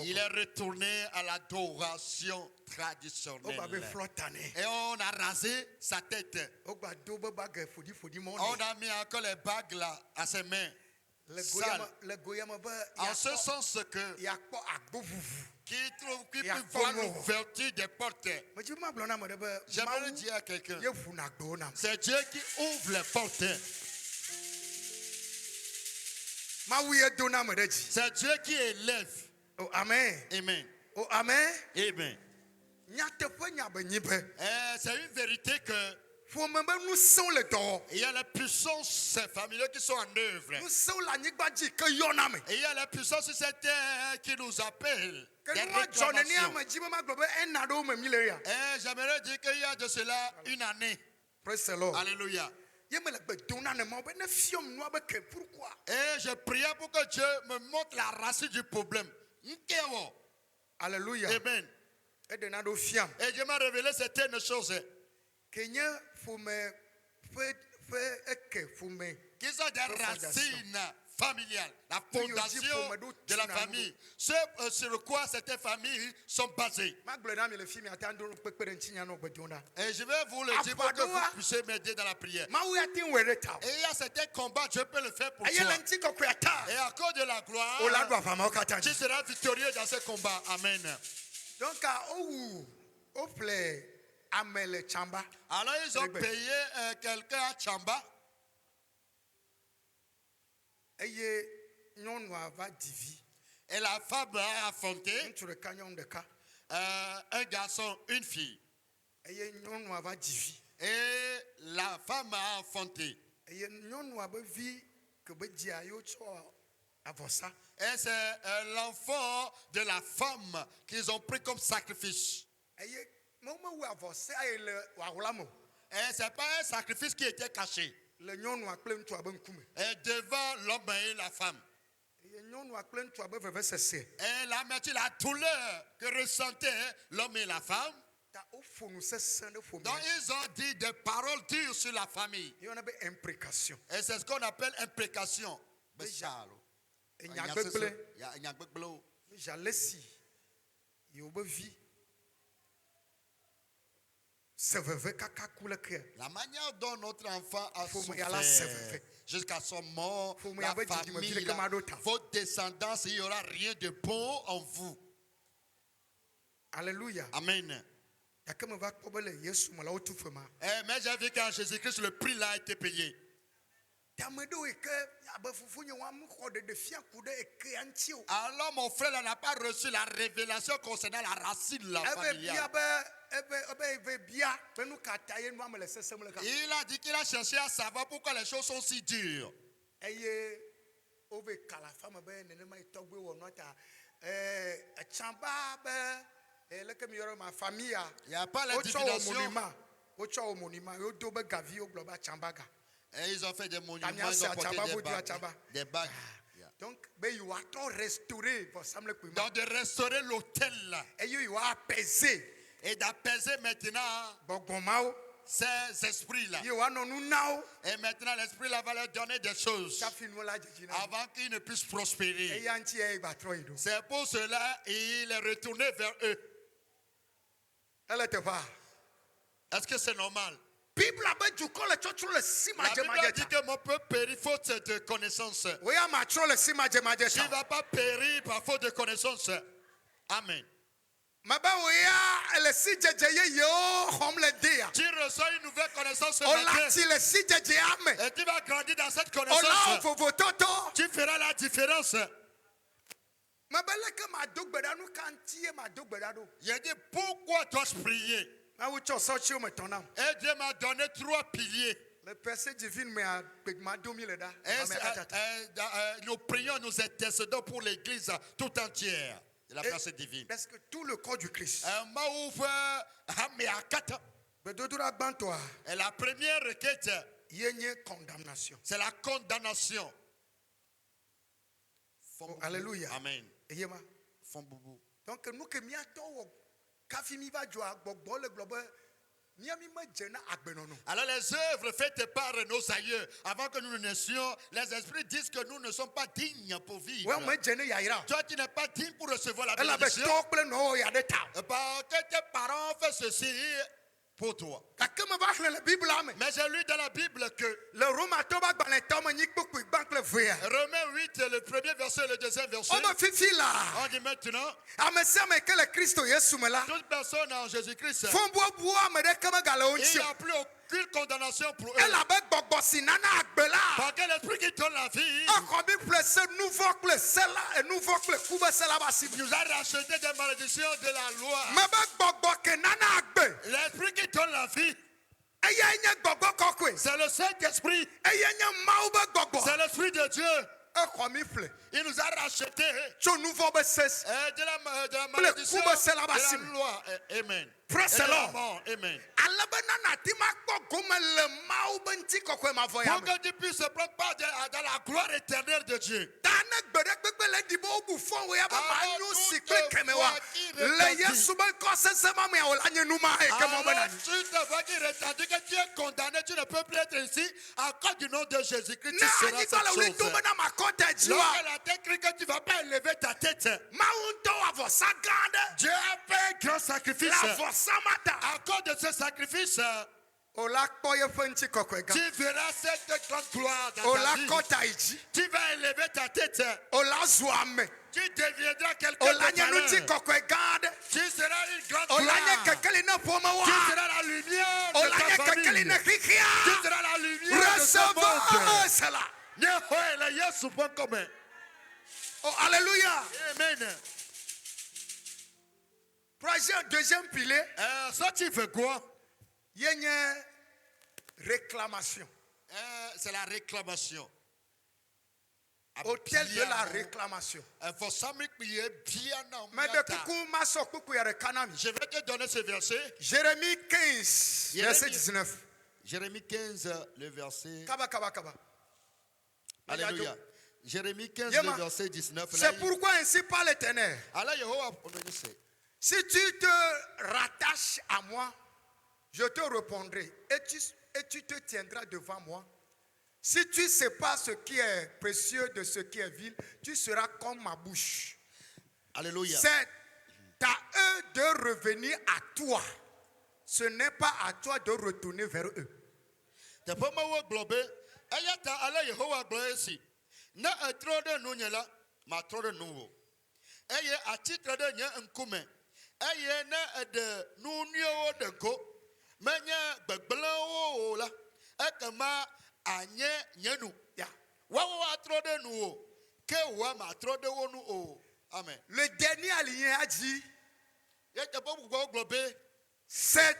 Il est retourné à l'adoration traditionnelle. Et on a rasé sa tête. On a mis encore les bagues là à ses mains. Sales. En ce sens que qui peut voir l'ouverture des portes. J'aimerais dire à quelqu'un, c'est Dieu qui ouvre les portes. C'est Dieu qui élève. Oh, amen. Amen. Oh, amen. Amen. C'est une vérité que il y a la puissance familiale qui sont en œuvre. Et il y a la puissance sur cette terre qui nous appelle. Et j'aimerais dire qu'il y a de cela une année. Alléluia. Et je priais pour que Dieu me montre la racine du problème. Alléluia. Amen. Et Dieu m'a révélé certaines choses. Qui sont des racines familiales. La fondation de la famille. Ce sur quoi certaines familles sont basées. Et je vais vous le dire pour que vous puissiez m'aider dans la prière. Et il y a certains combats, Dieu peut le faire pour toi. Et à cause de la gloire, tu seras victorieux dans ce combat. Amen. Donc, alors ils ont payé quelqu'un à Chamba. Et la femme a affronté un garçon, une fille. Et la femme a affronté. Et c'est l'enfant de la femme qu'ils ont pris comme sacrifice. Et ce n'est pas un sacrifice qui était caché. Et devant l'homme et la femme. Et la douleur que ressentaient l'homme et la femme. Donc ils ont dit des paroles dures sur la famille. Et c'est ce qu'on appelle imprécation. La manière dont notre enfant a souffert jusqu'à son mort, la famille, votre descendance, il n'y aura rien de bon en vous. Alléluia. Amen. Mais j'ai vu qu'en Jésus-Christ, le prix là a été payé. Alors mon frère là n'a pas reçu la révélation concernant la racine la familiale. Il a dit qu'il a cherché à savoir pourquoi les choses sont si dures. Il n'y a pas la divination. Et ils ont fait des monuments, ils ont porté des bagues. Donc, Donc de restaurer l'autel là. Et d'apaiser maintenant ces esprits-là. Et maintenant, l'esprit là va leur donner des choses avant qu'ils ne puissent prospérer. C'est pour cela qu'il est retourné vers eux. Est-ce que c'est normal? La Bible dit que mon peuple périt faute de connaissance. Tu ne vas pas périr par faute de connaissance. Amen. Tu reçois une nouvelle connaissance ce matin. Et tu vas grandir dans cette connaissance. Tu feras la différence. Il dit pourquoi dois-je prier? Et Dieu m'a donné 3 piliers. Nous prions, nous intercédons pour l'église tout entière. La personne divine. Parce que tout le corps du Christ. Et la première requête, condamnation. C'est la condamnation. Oh, alléluia. Amen. Donc nous que alors les œuvres faites par nos aïeux, avant que nous ne naissions, les esprits disent que nous ne sommes pas dignes pour vivre. Toi tu n'es pas digne pour recevoir la bénédiction. Parce que tes parents font ceci pour toi. Mais j'ai lu dans la Bible que Romains 8, le premier verset et le deuxième verset. On dit maintenant, toute personne en Jésus-Christ, il n'y a plus aucune condamnation pour eux. Parce que l'esprit qui donne la vie nous a racheté des malédictions de la loi. L'esprit qui donne la vie, c'est le Saint-Esprit. C'est l'Esprit de Dieu. Il nous a rachetés de la malédiction de la loi. Amen. Presse l'homme. Amen. Pour que tu puisses prendre part dans la gloire éternelle de Dieu. Que tu es condamné, tu ne peux plus être ici. À cause du nom de Jésus-Christ, tu seras cette chose. Lorsque la tête crie que tu ne vas pas élever ta tête. Dieu a fait un grand sacrifice. À cause de ce sacrifice, tu verras cette grande gloire dans ta vie. Tu vas élever ta tête. Tu deviendras quelqu'un de valeur. Tu seras une grande gloire. Tu seras la lumière de ta famille. Tu seras la lumière de ce monde. Oh, alléluia. Amen. Deuxième pilier. Ça tu fais quoi? Il y a une réclamation. C'est la réclamation. Hôtel de la réclamation. Je vais te donner ce verset. Jérémie 15, verset 19. Jérémie 15, le verset. Kaba. Alléluia. Jérémie 15, le verset 19. C'est pourquoi ainsi parle l'Éternel. Si tu te rattaches à moi, je te répondrai et tu te tiendras devant moi. Si tu sépares ce qui est précieux de ce qui est vil, tu seras comme ma bouche. Alléluia. C'est à eux de revenir à toi. Ce n'est pas à toi de retourner vers eux. eye ne de nunio de go menye gbegblẽwo la ekema anye nyenu Yeah. wawo atro de nu o ke wa ma atro de wo nu o amen. Le dernier aligné a dit, Ye te bo gbogbo globe c'est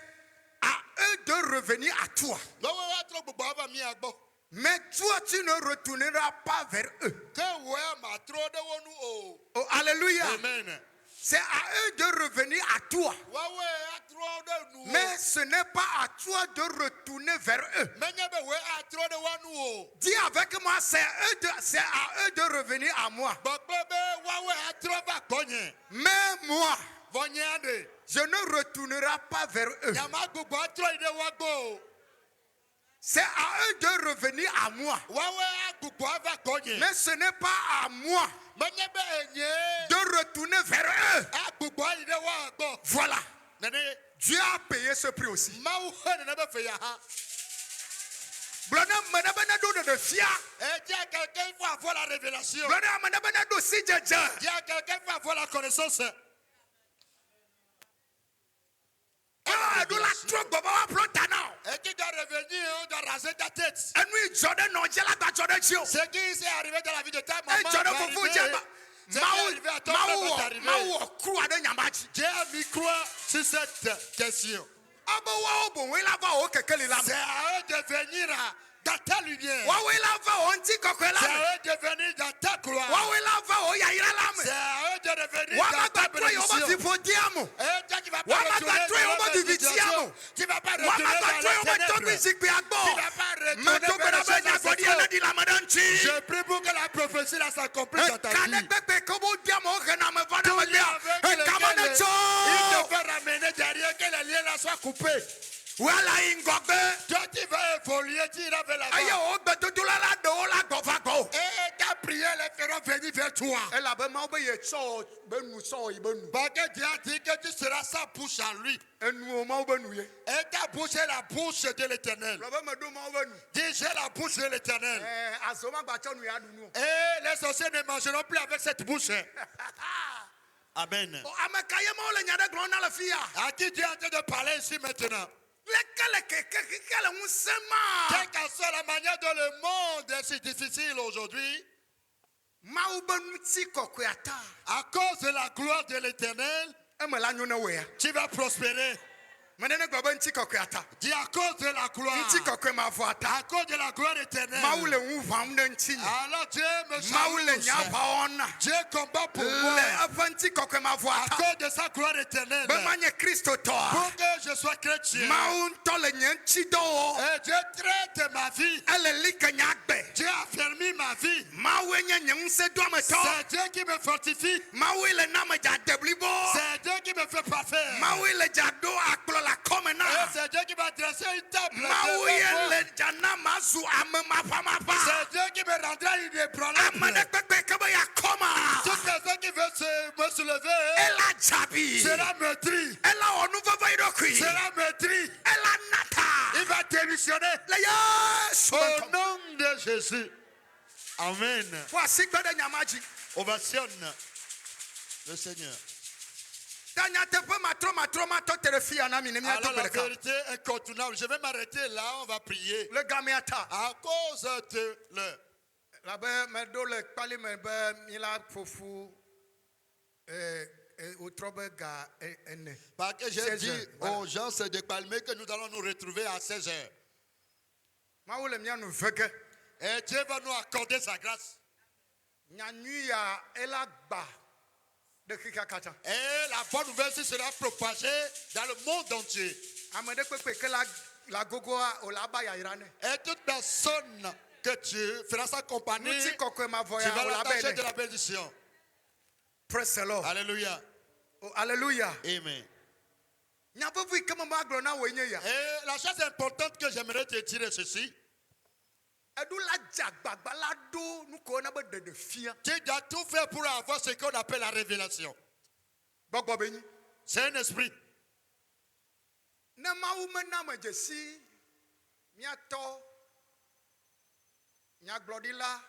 à eux de revenir à toi. wawo atro gbogbo aba mi agbo Mais toi, tu ne retourneras pas vers eux. ke wa ma atro de wo nu o Oh, alléluia. amen. C'est à eux de revenir à toi. Wawo atro de nu o Mais ce n'est pas à toi de retourner vers eux. menye be we atro de wa nu o Dis avec moi, c'est à eux de revenir à moi. gbogbo be wawo atro ba konye Mais moi, vonye ade je ne retournerai pas vers eux. yama gbogbo atro ide wa gbo C'est à eux de revenir à moi. wawo gbogbo aba konye Mais ce n'est pas à moi menye be enye de retourner vers eux. gbogbo ide wa gbo Voilà. nene Dieu a payé ce prix aussi. mawu he nene be fe ya ha Blona menabana do de fia. et dis à quelqu'un il faut avoir la révélation Blona menabana do si jaja. dis à quelqu'un il faut avoir la connaissance Ah, do la trop baba wa plota now. et qui doit revenir on doit raser ta tête Enu Jordan no jela ba Jordan chio. ce qui s'est arrivé dans la vie de ta E maman Jordan va fofu arriver. jeba. Ce qui est arrivé à ton frère va t'arriver. Mau kru ade nyambachi. Dieu a mis quoi sur cette question Abo wa obo we la va o kekeli la. c'est à eux de venir dans ta lumière Wa we la va o nti kokwela. c'est à eux de venir dans ta gloire Wa we la va o ya ira la c'est me. à eux de revenir Wa dans ma ta ba tro yo ba bénédiction ti podiamo. et toi qui vas Wa pas ma retourner ba tro yo dans ba la di bénédiction vitiamo. tu vas pas Wa retourner ma ba dans tro yo ba la to bi ténèbre sikpe agbo. tu vas pas Me retourner to vers bena les ba choses nya godi na ancêtres. di la madanchi. Je prie pour que la prophétie là s'accomplisse dans ta vie. Kane pepe ko bo diamo na me va na Tout me lien dia. avec E lequel kamane il cho. te fait ramener derrière que les liens là soient coupés. Wala ingogbe. Toi tu vas évoluer, tu iras vers Aye là-bas. o gbe to la la do la go fa go. Et ta prière les fera venir vers toi. E la be ma be ye cho be nu so yi be nu. Parce que Dieu a dit que tu seras sa bouche en lui. E nu o ma be nu ye. Et ta bouche est la bouche de l'éternel. La be me do ma be nu. Dis j'ai la bouche de l'éternel. Asoma gba cho nu ya du nu. Et les sorciers ne mangeront plus avec cette bouche. Amen. O amekaye ma o le nya de gron na la fia. À qui Dieu est en train de parler ici maintenant? Lekele kele unsema. Quelle que soit la manière dont le monde est si difficile aujourd'hui, Ma o be nu ti kokoata. à cause de la gloire de l'éternel, E me la nyu na we ya. tu vas prospérer. Me ne gba be nti kokoata. Dis à cause de la gloire. Nti kokwe ma vo ata. À cause de la gloire éternelle. Ma o le wu vam na nti. Alors Dieu me Ma o le nya chalouse. pa ona. Dieu combat pour moi. Le afanti kokwe ma vo À ata. cause de sa gloire éternelle. Be ma nye Kristo to. Pour que je sois chrétien. Ma o nto le nye nti do. Et Dieu traite ma vie. Ele like nya gbe. Dieu a fermé ma vie. Ma o nye nye unse do me to. C'est Dieu qui me fortifie. Ma o le na me ja deblibo. C'est Dieu qui me fait parfaire. Ma o le ja do akplo la komena. Et c'est Dieu qui m'a dressé une table. Ma o ye le jana mazu ame mapa. C'est Dieu qui me rendra inébranlable. Amane pepe kebe ya koma. Toute personne qui veut me soulever Ela jabi. sera meurtri. Ela onu vava idokui. Sera meurtri. Ela nata. Il va démissionner. Le Yesu. Au nom de Jésus. Amen. Voici que de nyamaji. Ovationne le Seigneur. Tanya te pe matro telefi anami ne mi Alors la atobeleka. vérité incontournable. Je vais m'arrêter là. On va prier. Le gamiata. À cause de le. La be me do le pali me be mila fofu o trobe ga ene. Parce que j'ai 16 dit heures, voilà. aux gens c'est de palmer que nous allons nous retrouver à 16 heures. Ma wo le mia nu vege. Et Dieu va nous accorder sa grâce. Nyanyu ya ela gba. De kika kata. Et la bonne nouvelle sera propagée dans le monde entier. Amede pepe ke la gogoa o la ba ya irane. Et toute personne que tu feras s'accompagner, Nuti kokwe ma tu voya vas o la l'attacher bene. de la bénédiction. Praise the Lord. Alléluia. Oh, hallelujah. Amen. Nyabovu ikama ma agro na wenye ya. Et la chose importante que j'aimerais te dire est ceci. Edu la jagbagba la do nuko na be de fia. Tu dois tout faire pour avoir ce qu'on appelle la révélation. Gbogbo benyi. C'est un esprit. Na ma wu me na me jesi miato nyaglodila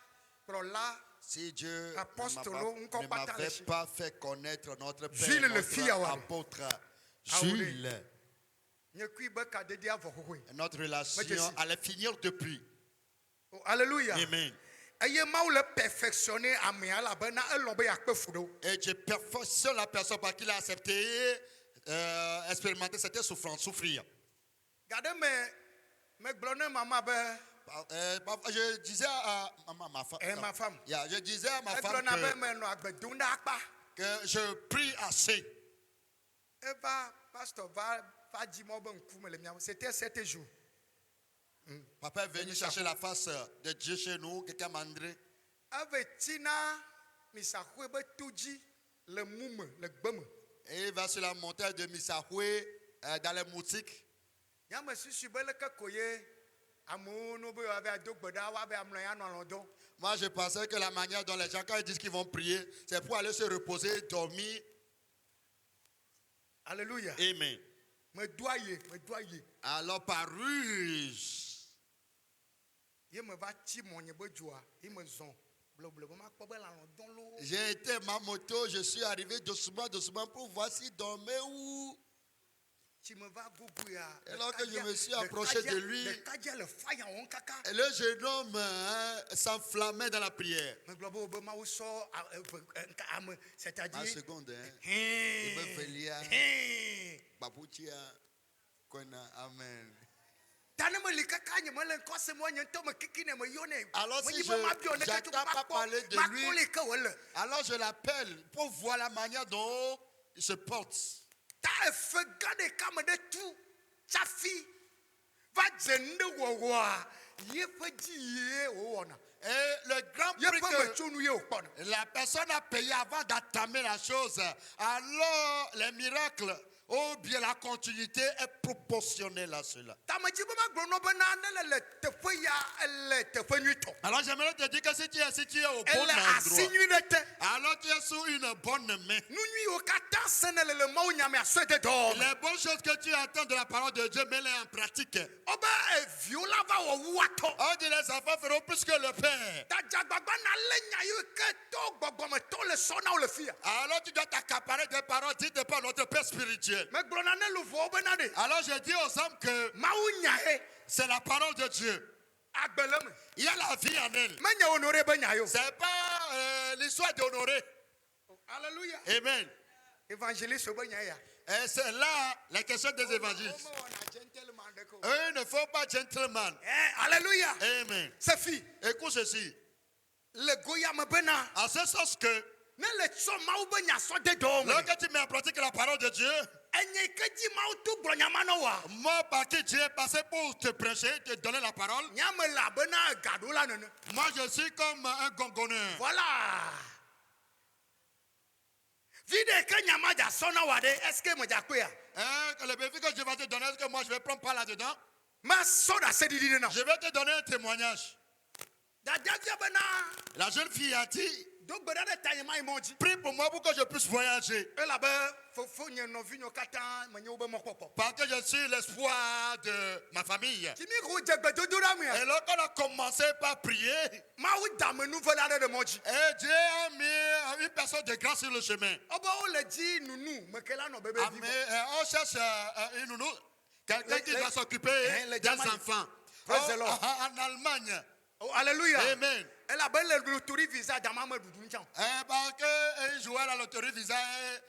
prola Si Dieu ne Apostolo, m'avait pas fait connaître notre Père, Jules le fils, notre apôtre Jules, notre relation allait finir depuis. Oh, alléluia. Amen. Et Dieu perfectionne la personne parce qu'il a accepté, expérimenter cette souffrance, souffrir. Je disais à ma femme, je disais à ma femme que je prie assez. C'était 7 jours. Papa est venu chercher la face de Dieu chez nous, quelqu'un m'a demandé. Et il va sur la montagne de Misahoué dans les moutiques. Moi, je pensais que la manière dont les gens, quand ils disent qu'ils vont prier, c'est pour aller se reposer, dormir. Alléluia. Amen. Alors, par ruse, j'ai été ma moto, je suis arrivé doucement pour voir s'il dormait où. Et lorsque je me suis approché de lui, le jeune homme s'enflammait dans la prière. C'est-à-dire, une seconde, Amen. Alors si je n'entends pas parler de lui, alors je l'appelle pour voir la manière dont il se porte. Et le grand prix que la personne a payé avant d'attamer la chose, alors les miracles ou bien la continuité est proportionnelle à cela. Alors j'aimerais te dire que si tu es au bon endroit, alors tu es sous une bonne main. Les bonnes choses que tu attends de la parole de Dieu, mets-les en pratique. On dit les enfants feront plus que le Père. Alors tu dois t'accaparer des paroles dites par notre Père spirituel. Alors je dis aux hommes que c'est la parole de Dieu. Il y a la vie en elle. C'est pas l'histoire d'honorer. Alléluia. Amen. Évangéliste. Et c'est là la question des évangélistes. Eux ne font pas gentleman. Alléluia. Amen. C'est fille. Écoute ceci. Le goyam bena. En ce sens que lorsque tu mets en pratique la parole de Dieu, moi par qui Dieu est passé pour te prêcher, te donner la parole, moi je suis comme un gongonneur. Voilà. Le bénéfice que je vais te donner, est-ce que moi je vais prendre part là-dedans? Je vais te donner un témoignage. La jeune fille a dit, prie pour moi pour que je puisse voyager. Parce que je suis l'espoir de ma famille. Et lorsqu'on a commencé par prier, et Dieu a mis une personne de grâce sur le chemin. On cherche une nounou, quelqu'un qui doit s'occuper des enfants. En Allemagne. Oh, alléluia. Amen. Elle a belle loterie visa d'Amama Doudounchan. Parce qu'elle jouait à la loterie visa,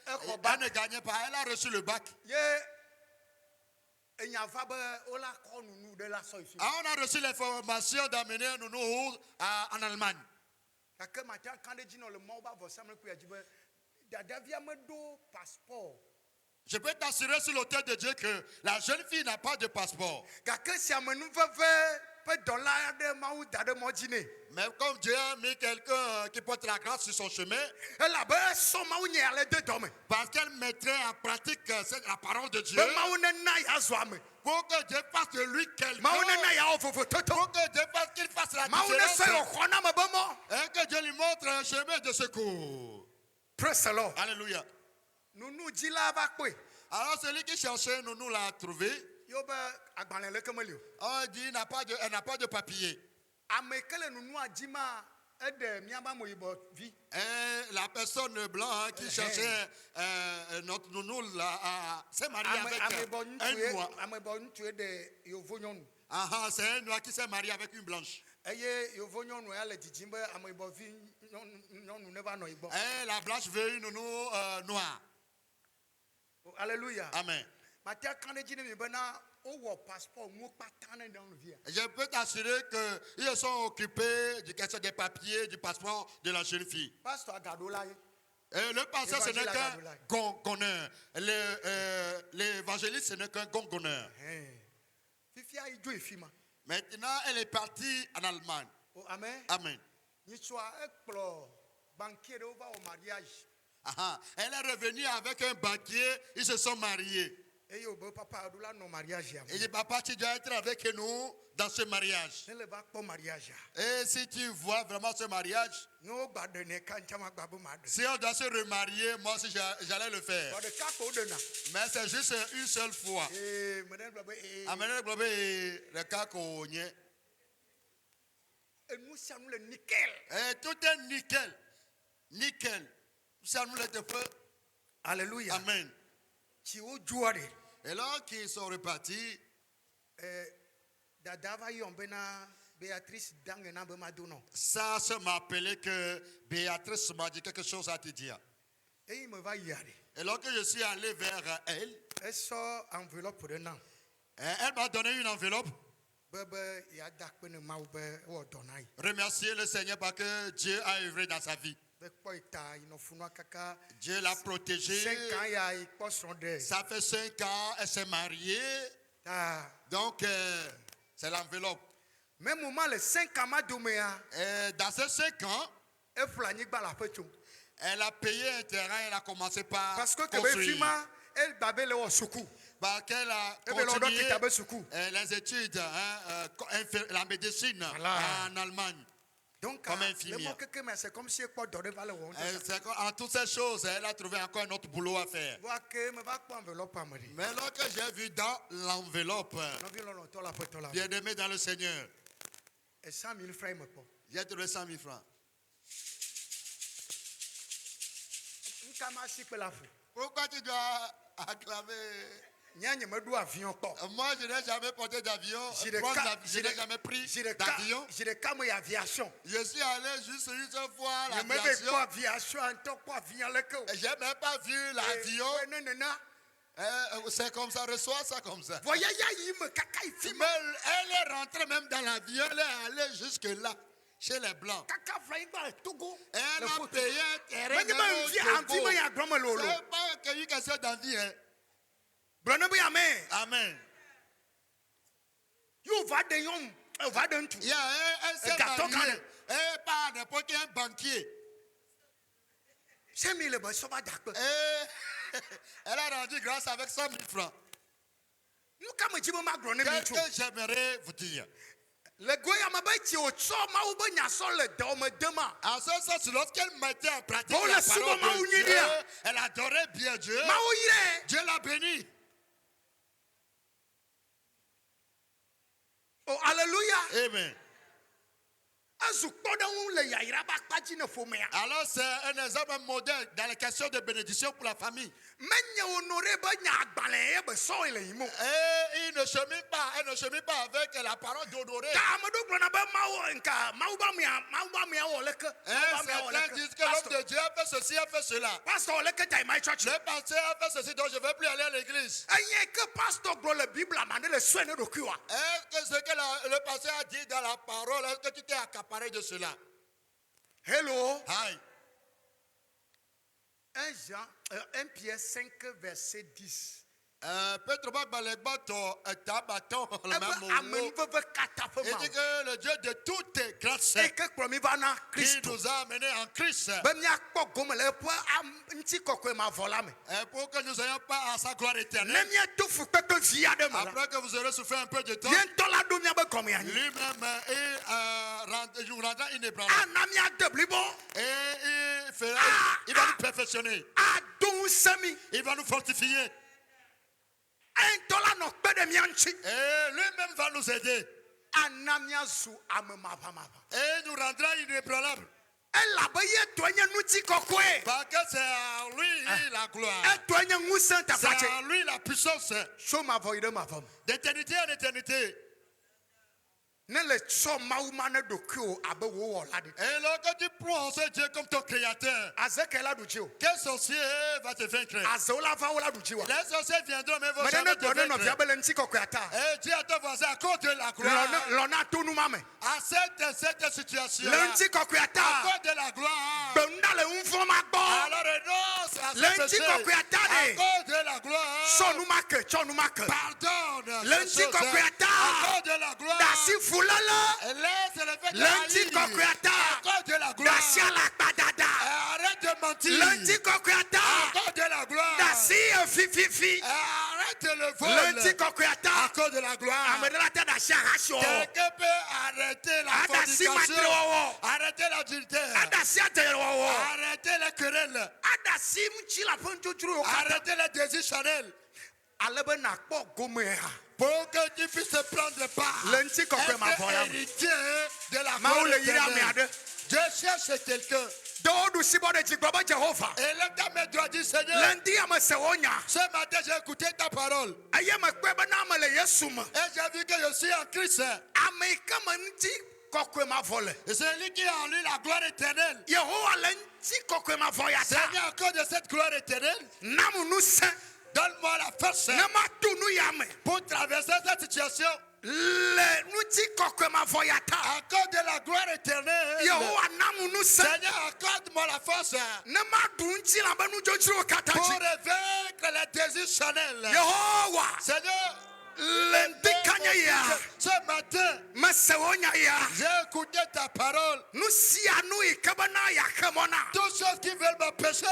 elle ne gagnait pas. Elle a reçu le bac. On a reçu l'information d'amener un nounou en Allemagne. Je peux t'assurer sur l'autel de Dieu que la jeune fille n'a pas de passeport. Mais comme Dieu a mis quelqu'un qui porte la grâce sur son chemin, parce qu'elle mettrait en pratique la parole de Dieu, pour que Dieu fasse de lui quelqu'un, pour que Dieu fasse qu'il fasse la différence, et que Dieu lui montre un chemin de secours. Praise the Lord. Alléluia. Alors celui qui cherchait, nous l'a trouvé. On dit elle n'a pas de papier. Et la personne blanche qui cherchait notre nounou là, s'est mariée avec un noir. C'est un noir qui s'est marié avec une blanche. Et la blanche veut une nounou noire. Alléluia. Amen. Je peux t'assurer qu'ils sont occupés du question des papiers, du passeport de la jeune fille. Et le pasteur, ce n'est qu'un gongonneur. L'évangéliste, ce n'est qu'un gongonneur. Maintenant, elle est partie en Allemagne. Amen. Amen. Elle est revenue avec un banquier, ils se sont mariés. Et dit, papa, tu dois être avec nous dans ce mariage. Et si tu vois vraiment ce mariage, si on doit se remarier, moi aussi j'allais le faire. Mais c'est juste une seule fois. Amen. Le cas qu'on y est. Et tout est nickel. Nickel. Alléluia. Amen. Et là qu'ils sont repartis, ça se m'a appelé que Béatrice m'a dit quelque chose à te dire. Et lorsque je suis allé vers elle, elle m'a donné une enveloppe. Remercier le Seigneur parce que Dieu a œuvré dans sa vie. Dieu l'a protégée. Ça fait 5 ans, elle s'est mariée. Donc, c'est l'enveloppe. Dans ces 5 ans, elle a payé un terrain, elle a commencé par construire. Qu'elle a continué les études, la médecine en Allemagne. Donc, comme infirmière. c'est comme si en toutes ces choses, elle a trouvé encore un autre boulot à faire. Mais lorsque j'ai vu dans l'enveloppe, bien-aimé dans le Seigneur, j'ai trouvé 100 000 francs. Pourquoi tu dois acclamer? Moi, je n'ai jamais porté d'avion. Je n'ai jamais pris d'avion. Je suis allé juste une seule fois à l'aviation. Je n'ai même pas vu l'avion. C'est comme ça, reçoit ça comme ça. Mais elle est rentrée même dans l'avion. Elle est allée jusque là. Chez les Blancs. Elle a payé un terrain. C'est pas une question d'envie. Amen. Elle s'est mariée. Elle pas n'importe quel banquier. Elle a rendu grâce avec 100 000 francs. Qu'est-ce que j'aimerais vous dire? En ce sens, lorsqu'elle mettait en pratique la parole de Dieu, elle adorait bien Dieu. Dieu l'a béni. Oh, alléluia. Amen. Alors c'est un exemple modèle dans les questions de bénédiction pour la famille. Et il ne chemine pas, elle ne chemine pas avec la parole d'honorer. Certains disent que l'homme de Dieu a fait ceci, a fait cela. Le pasteur a fait ceci, donc je ne vais plus aller à l'église. Est-ce que ce que le pasteur a dit dans la parole, est-ce que tu t'es accaparé de cela? Hello. Hi. 1 Pierre 5, verset 10. Il dit que le Dieu de toutes grâces qui nous a amenés en Christ pour que nous n'ayons pas à sa gloire éternelle. Après que vous aurez souffert un peu de temps, lui-même nous rendra inébranlable. Et il va nous perfectionner. Il va nous fortifier. Et lui-même va nous aider. anamiazu amemavamava. Et nous rendra inébranlable. Elabaye toanye nuti kokwe. Parce que c'est à lui la gloire. Etoanye ngusen C'est tafache. à lui la puissance. Shoma voide mavam. D'éternité en éternité. Ne le so maumane dokyo abe wo olade. Et lorsque tu prends ce Dieu comme ton créateur, Azekela duchio. quel sorcier va te vaincre? Azola va ola duchiwa. Les sorciers viendront, mais vont Madame jamais te donne no vaincre. viabele nti kokwe ata. Et dis à ton voisin, à cause de la gloire, Lona tonu mame. à cette situation, Le nti kokwe à ata. cause de la gloire, Benda le unfoma gbo. alors renonce à ce Le péché. nti kokwe ata À de. cause de la gloire, Chonumake. pardonne Le ces nti choses. kokwe ata. À cause de la gloire, Dasi fulala. laisse le fait de Lundi haïr. kokwata. À cause de la gloire, Dasi ala padada. arrête de mentir. Lundi kokwe ata. À cause de la gloire, Dasi fififi. arrête le vol. Lundi kokwe À ata. cause de la gloire, Amedela ta dasi arasho. quelqu'un peut arrêter la Adasi fornication, matrewo. arrêter l'adultère, Adasi atewo. arrêter les querelles, Adasi mchila ponjojuru. arrêter les désirs charnels, Alebe na kpo gomea. pour que tu puisses prendre part. Lundi kokwe ma Être voya. héritier de la Maou gloire le yiri éternelle. ameade. Dieu cherche quelqu'un. Dodu sibo de jigboba Jehova. Et l'État me doit dire, Seigneur, Lundi amesewonya. ce matin j'ai écouté ta parole. Aye mekwe na amele Yesuma. Et j'ai vu que je suis en Christ. Amerika manti kokwe ma vole. Et c'est lui qui a en lui la gloire éternelle. Yehowa lenti kokwe ma voyata. Seigneur, à cause de cette gloire éternelle, Namu nu se. donne-moi la force Nama tunu yame. pour traverser cette situation. Le nuti kokwe ma voyata. À cause de la gloire éternelle, Yehowa namu nu se. Seigneur, accorde-moi la force Nama dunti la banu jojiro pour katachi. vaincre les désirs charnels. Yehowa. Seigneur, Lendi kanya ya. ce matin, Masewonya ya. j'ai écouté ta parole. Nu si anu ikabana ya kemona. Tous ceux qui veulent m'empêcher,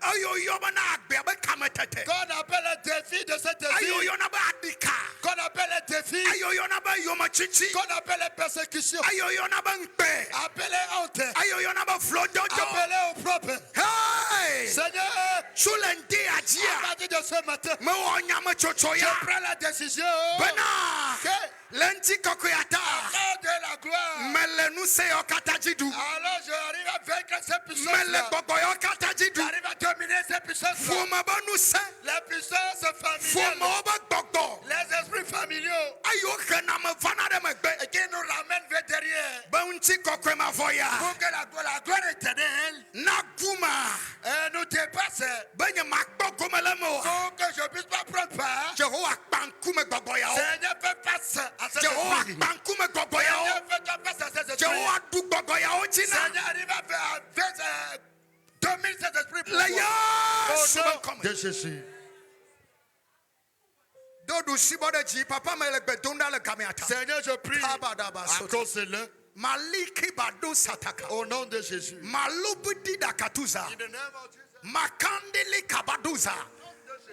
Ayo yobana agbebe kametete. qu'on appelle les défis de cet Ayo défi, yona ba adika. qu'on appelle les défis, Ayo yona ba yomachichi. qu'on appelle les persécutions, Ayo yona ba nkpe. appelez honte, Ayo yona ba flododo. appelez au propre. Hey! Seigneur, Sulendi à ajia. partir de ce matin, Me wonya me je chochoya. prends la décision Bena. que Lenti kokoyata. à de la gloire, Mele nu se yo katajidu. alors j'arrive à vaincre ces puissances. Mele bobo yo katajidu. J'arrive à dominer ces puissances. Fuma ba nu se. Les puissances Fuma familiales, oba gbogbo. les esprits familiaux Ayo kena me vana de me gbe. et qui nous ramènent vers derrière. Bounti kokwe ma voya. Pour que la gloire éternelle Na guma. nous dépasse. Benye makbo gomelemo. Pour que je ne puisse pas prendre part. Jehova banku me gbogbo ya. Seigneur, fais face à ces Jehova esprits. banku me gbogbo ya. Seigneur, fais face à ces esprits. Jehova du gbogbo ya ochina. Seigneur, arrive à faire dominer ces esprits pour La moi. ya. Au Suban nom come. de Jésus. Dodu sibode ji papa me le gbedonda le gamiata. Seigneur, je prie Kabadaba à sota. cause de l'un. Maliki bado sataka. Au nom de Jésus. Malubudi da katuza. In the name of Jesus. Makandili kabaduza.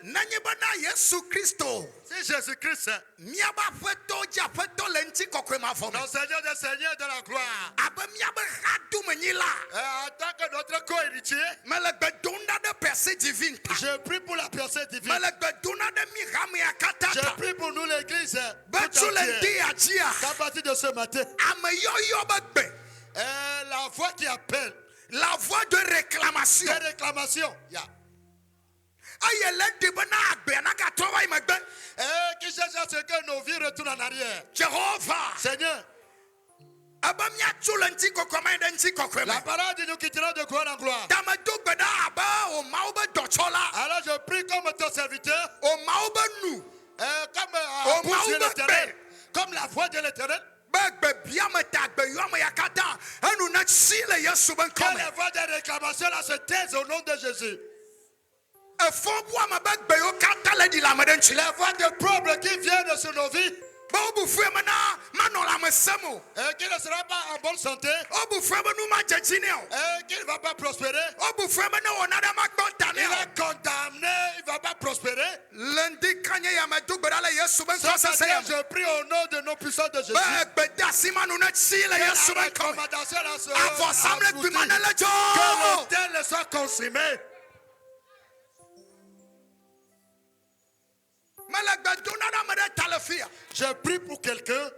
Nanyebana Yesu Kristo. Si Jésus-Christ, Miaba feto ja feto lenti kokwe ma fome. notre Seigneur des Seigneurs de la gloire, Abe miaba hadu menyila. en tant que notre co-héritier, Me le gbedonda de percée divine. je prie pour la personne divine. Me le gbedonda de mirame Je akatata. prie pour nous l'église. tout Betu entière. lendi ajia. Qu'à partir de ce matin, Ame yoyo begbe. la voix qui appelle, La voix de réclamation. des réclamations, Ayele dibana agbe na katowa imegbe. qui cherche à ce que nos vies retournent en arrière. Jehovah. Seigneur, Abamia chulenti kokomende nti la kokweme. parole dit nous quittera de gloire en gloire. Tamadu gbeda aba o maube dochola. Alors je prie comme ton serviteur, O maube nu. comme Oh, pour Dieu Mahomet. l'éternel, comme la voix de l'éternel, Begbe biame tagbe yome yakata. Anu na sile Yesu ben que kome. les voix de réclamation là se taisent au nom de Jésus. Efo bua ma begbe yo kata le di la medenchi. Les voix de problèmes qui viennent sur nos vies, Bobu fue mena manola mesemo. qui ne sera pas en bonne santé, Obu fue menu ma jejineo. qui ne va pas prospérer, Obu fue mena onada makbota il neo. est condamné, il ne va pas prospérer. Lendi kanye ya medu gbeda le Yesu ben Ce kosa matin, seyam. je prie au nom de nos puissants de Jésus. Begbe dasi manu na sile Que Yesu la ben kome. recommandation là se Avo samle aboutit. kumane le jo. Que l'autel soit consumé. Melegbe donada mede talefia. Je prie pour quelqu'un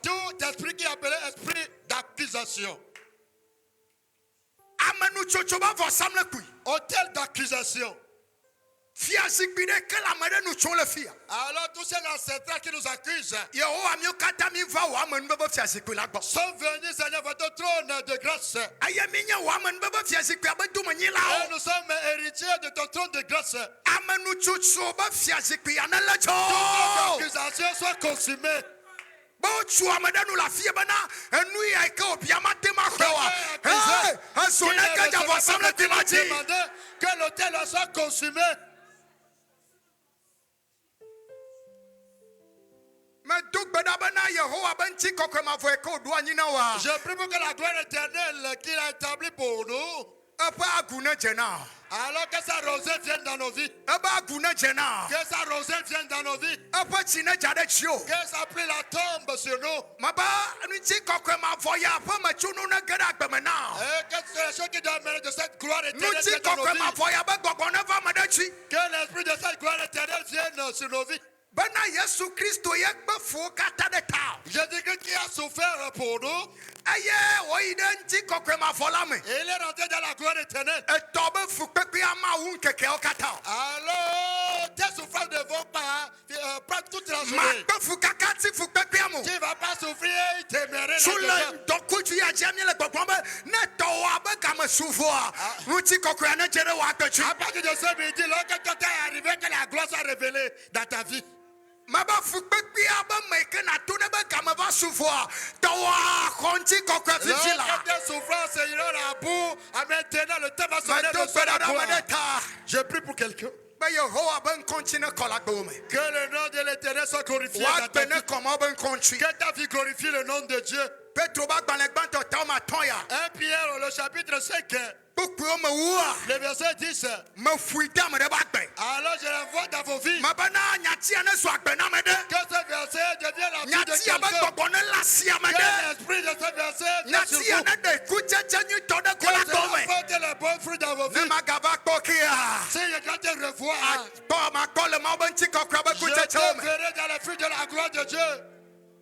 Tout esprit qui est appelé esprit d'accusation. Hôtel d'accusation. Alors tous ces ancêtres qui nous accusent sont venus, Seigneur, votre trône de grâce. Et nous sommes héritiers de ton trône de grâce. Toutes nos accusations soient consumées. Que l'hôtel soit consumé. Je prie pour que la gloire éternelle qu'il a établie pour nous, alors que sa rosée vienne dans nos vies, que sa rosée vienne dans nos vies, que sa pluie la tombe sur nous, et que les choses qui doivent mener de cette gloire éternelle viennent dans nos vies, que l'esprit de cette gloire éternelle vienne sur nos vies. Jésus-Christ qui a souffert pour nous, et il est rentré dans la gloire éternelle. Alors, tes souffrances ne vont pas prendre toute la journée. Tu ne vas pas souffrir, il t'aimerait à partir de ce midi, lorsque quand tu es arrivé, que la gloire soit révélée dans ta vie. Lorsque tes souffrances iront à bout, maintenant le temps va sonner de la gloire. Je prie pour quelqu'un. Que le nom de l'Éternel soit glorifié dans ta vie. Que ta vie glorifie le nom de Dieu. 1 Pierre, le chapitre 5. Le verset 10. Alors je l'envoie dans vos vies. Que ce verset devienne la vie de quelqu'un. Que l'esprit de ce verset vienne sur vous. Que je apporte le bon fruit dans vos vies. Si je dois te revoir, je te verrai dans le fruit de la gloire de Dieu.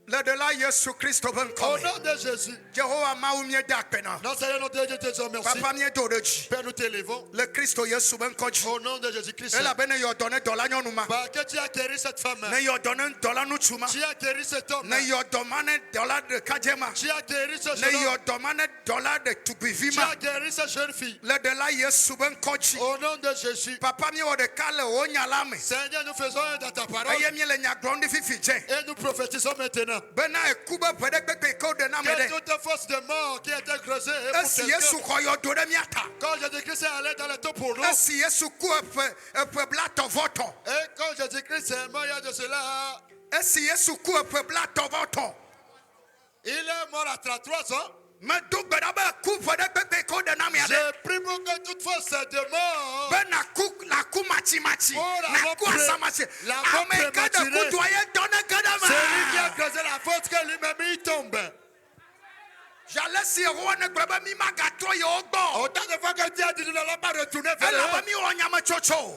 Au nom de Jésus. Non, Seigneur, notre Dieu, te remercie. Père, nous t'élevons. Au nom de Jésus-Christ. Que tu as guéri cette femme. Tu as guéri cet homme. Tu as guéri ce jeune homme. Tu as guéri cette jeune fille. Au nom de Jésus. Seigneur, nous faisons un dans ta parole. Et nous prophétisons maintenant. Que toute force de mort qui a été creusée pour quelqu'un, quand Jésus-Christ est allé dans le temps pour nous, et quand Jésus-Christ est mort il y a de cela, il est mort à 33 ans. Je prie pour que toute force de mort celui qui a creusé la force que lui-même il tombe. Autant de fois que Dieu a dit nous n'allons pas retourner vers eux,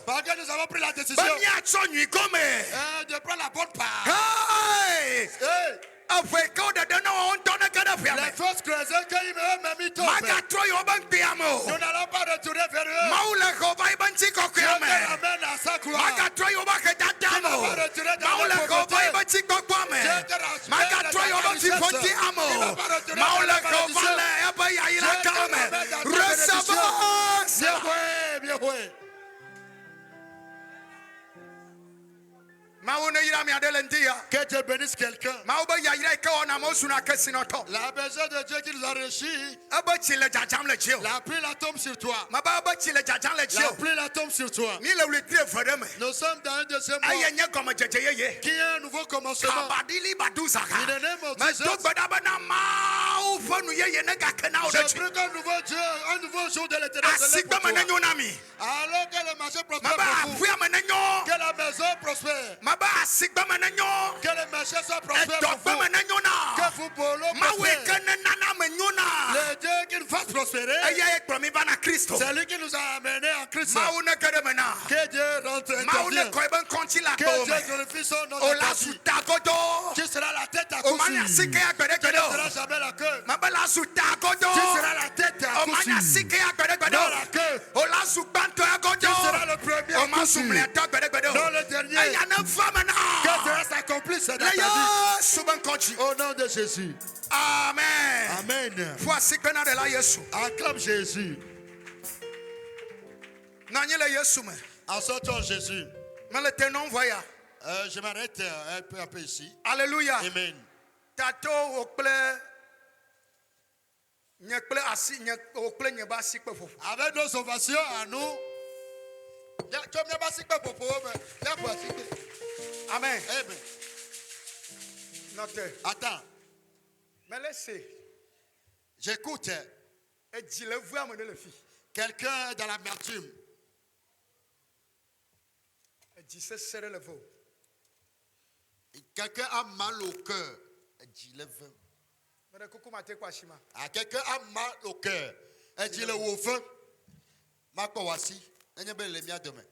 parce que nous avons pris la décision de prendre la bonne part. Les forces creusées qu'ils me tombent. Nous n'allons pas retourner vers eux. Dieu te ramène à sa gloire. Tu ne vas pas retourner dans la pauvreté. Dieu te ramène à ta richesse. Tu ne vas pas retourner dans la malédiction. Dieu te ramène à ta bénédiction. Bien ouais. Que Dieu bénisse quelqu'un. La besoin de Dieu qui nous a réussi. La pluie la tombe sur toi. La pluie la tombe sur toi. Nous sommes dans un deuxième mois qui est un nouveau commencement. Il est né mon Dieu. Je prie qu'un nouveau Dieu, un nouveau jour de l'éternel se lève pour toi. Alors que le marché prospère pour vous. Que la maison prospère. Que les marchés soient prospères pour vous. Que Mawe kene nana me nyona. Le Dieu qui nous fasse prospérer, Aya e promi bana Christo. c'est lui qui nous a amenés en Christ. Mawe ne kere mena. Que Dieu rentre Mawe ne intervient. koiben konti la Que tome. Dieu glorifie son nom. Ola suta godo. Tu seras la tête à O manya cousu. sike ya gbede Tu ne gbedo. seras jamais la queue. Mabela suta godo. Tu seras la tête à O manya cousu. sike ya gbede gbedo. Non la queue. Ola subanto ya godo. Tu seras le premier O à ma cousu. sumle ta gbede gbedo. Non le dernier. Aya na fama na. Que cela s'accomplisse dans ta Le vie. yo suban konti. Au nom de Jésus. Amen. Amen. Voici que na de la Yesu. Acclame Jésus. Nanye le Yesu me. Assois-toi Jésus. Me le tenon voya. Je m'arrête un peu ici. Alléluia. Amen. Tato okple nyekple asi nye okple nye ba si pe fofo. Avec nos ovations à nous. Tu as bien passé quoi pour Amen. Amen. Note. Attends, Mais laissez. j'écoute Et dis le vous amener le fils. quelqu'un dans l'amertume. Et dis c'est serrer le veau. Quelqu'un a mal au cœur. Dis-le. Mais coucou mate kwa shima. Quelqu'un a mal au cœur. Dis-le au feu. Ma voici. Et n'y a pas les miens demain.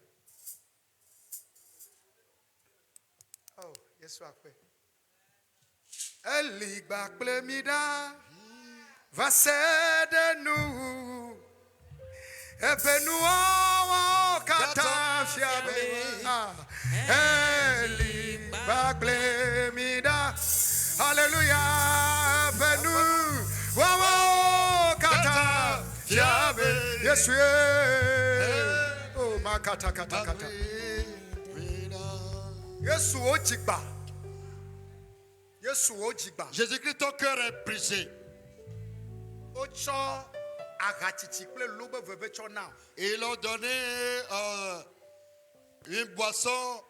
Oh, Yesu akwe. Eli bakple mida. Va de nous. Epe nous o kata fiabe. Eli bakple mida. Alléluia. Epe nous o kata fiabe. Yesu. Oh makata kata kata. Yesu o jigba. Yesu o jigba. Jésus-Christ, ton cœur est brisé. Ocho agatiti kple lobe veve cho na. Et ils ont donné une boisson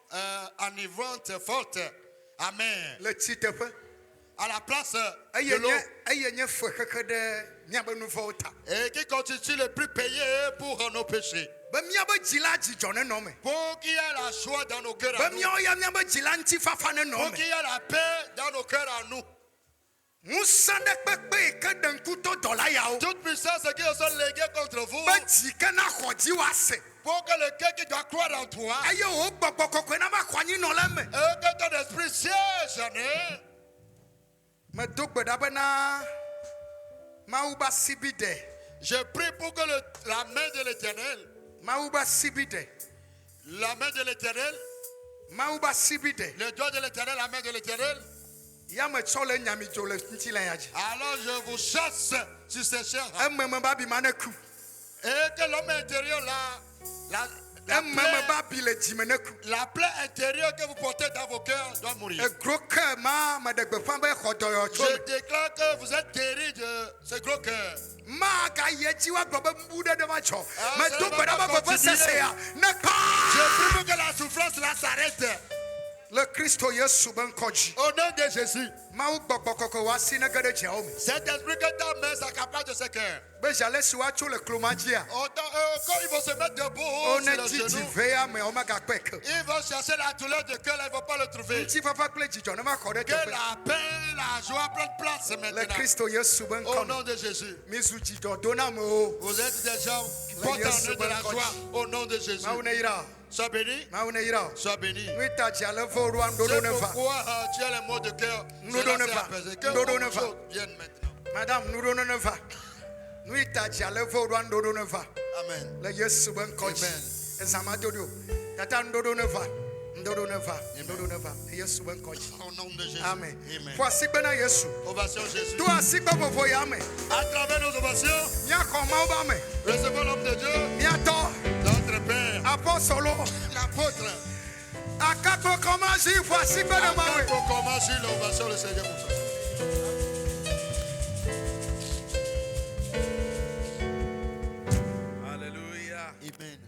enivrante forte. Amen. Le titepe. À la place Eye de l'eau. nye fwe keke de miabe nuvo ta. Et qui constitue le prix payé pour nos péchés. Be miabe jila jijo ne no me. Pour qu'il y ait la joie dans nos cœurs à Be nous. mia ya miabe jila nti fafa ne no Pour me. qu'il y ait la paix dans nos cœurs à nous. Musande pepe ke den kuto dola ya o. Toute puissance qui sont léguées contre vous. Be jike na khoji wa se. Pour que le cœur qui doit croire en toi. Aye o gbogbo kokwe na ma kwanyi no le me. Et que ton esprit siège en eux. Me do gbeda be na Mauba sibide. Je prie pour que la main de l'Éternel. Mauba sibide. La main de l'Éternel. Mauba sibide. Le doigt de l'Éternel, la main de l'Éternel. Ya me chole nyami jole nti la yaji. Alors je vous chasse sur ces chairs. Emme ba bi maneku. Et que l'homme intérieur, Emme ba bi le jimeneku. la plaie intérieure que vous portez dans vos cœurs doit mourir. E gros cœur ma de gbe fan be khodoyo cho. Je déclare que vous êtes guéris de ce gros cœur. Ma ga yeji wa gbe mbude de ma cho. Ah, Me ça do va gbe da pas ba gbe continuer. sese ya. Ne Je pa. prie pour que la souffrance là s'arrête. Le Christo Yesu ben koji. Au nom de Jésus. Ma u gbogbo koko wa si ne gede je o mi. Cet esprit que ta main s'accapare de ce cœur. Be jale si wa cho le klomagia. Quand ils vont se mettre debout On sur est le dit genou, veya me o ma ga pek. ils vont chercher la douleur de cœur, là, ils ne vont pas le trouver. Nti papa ple jijo ne ma khode Que te. la paix, la joie prennent place Le maintenant. Christo Yesu ben Au kon. nom de Jésus. Misu jijo dona me o. Vous êtes des gens qui portent en eux de la joie. Au nom de Jésus. Ma une ira. Sois béni. Ma une ira. Sois béni. Nuita jale vo ruan dodo C'est ne va. pourquoi tu as les mots de cœur. Nous Cela donnons s'est pas. apaisé. Que Nous donnons beaucoup de pas. choses viennent maintenant. Madame, nous donnons ne va. Nuita jale vo ruan dodo ne va. Amen. Le Yesu ben koji. Amen. Ezama dodo. Tata dodo ne va. Dodo ne va. Dodo ne va. Yesu ben koji. Au nom de Jésus. Amen. Amen. Voici bena Yesu. Ovation Jésus. Toi si pas popo ya me. À travers nos ovations, Nya koma ba me. recevons l'homme de Dieu, Nya to. notre Père, Apostolo. l'apôtre. Akako koma si voici bena ma we. Pour commencer l'ovation, le Seigneur pour ça. Alléluia. Amen.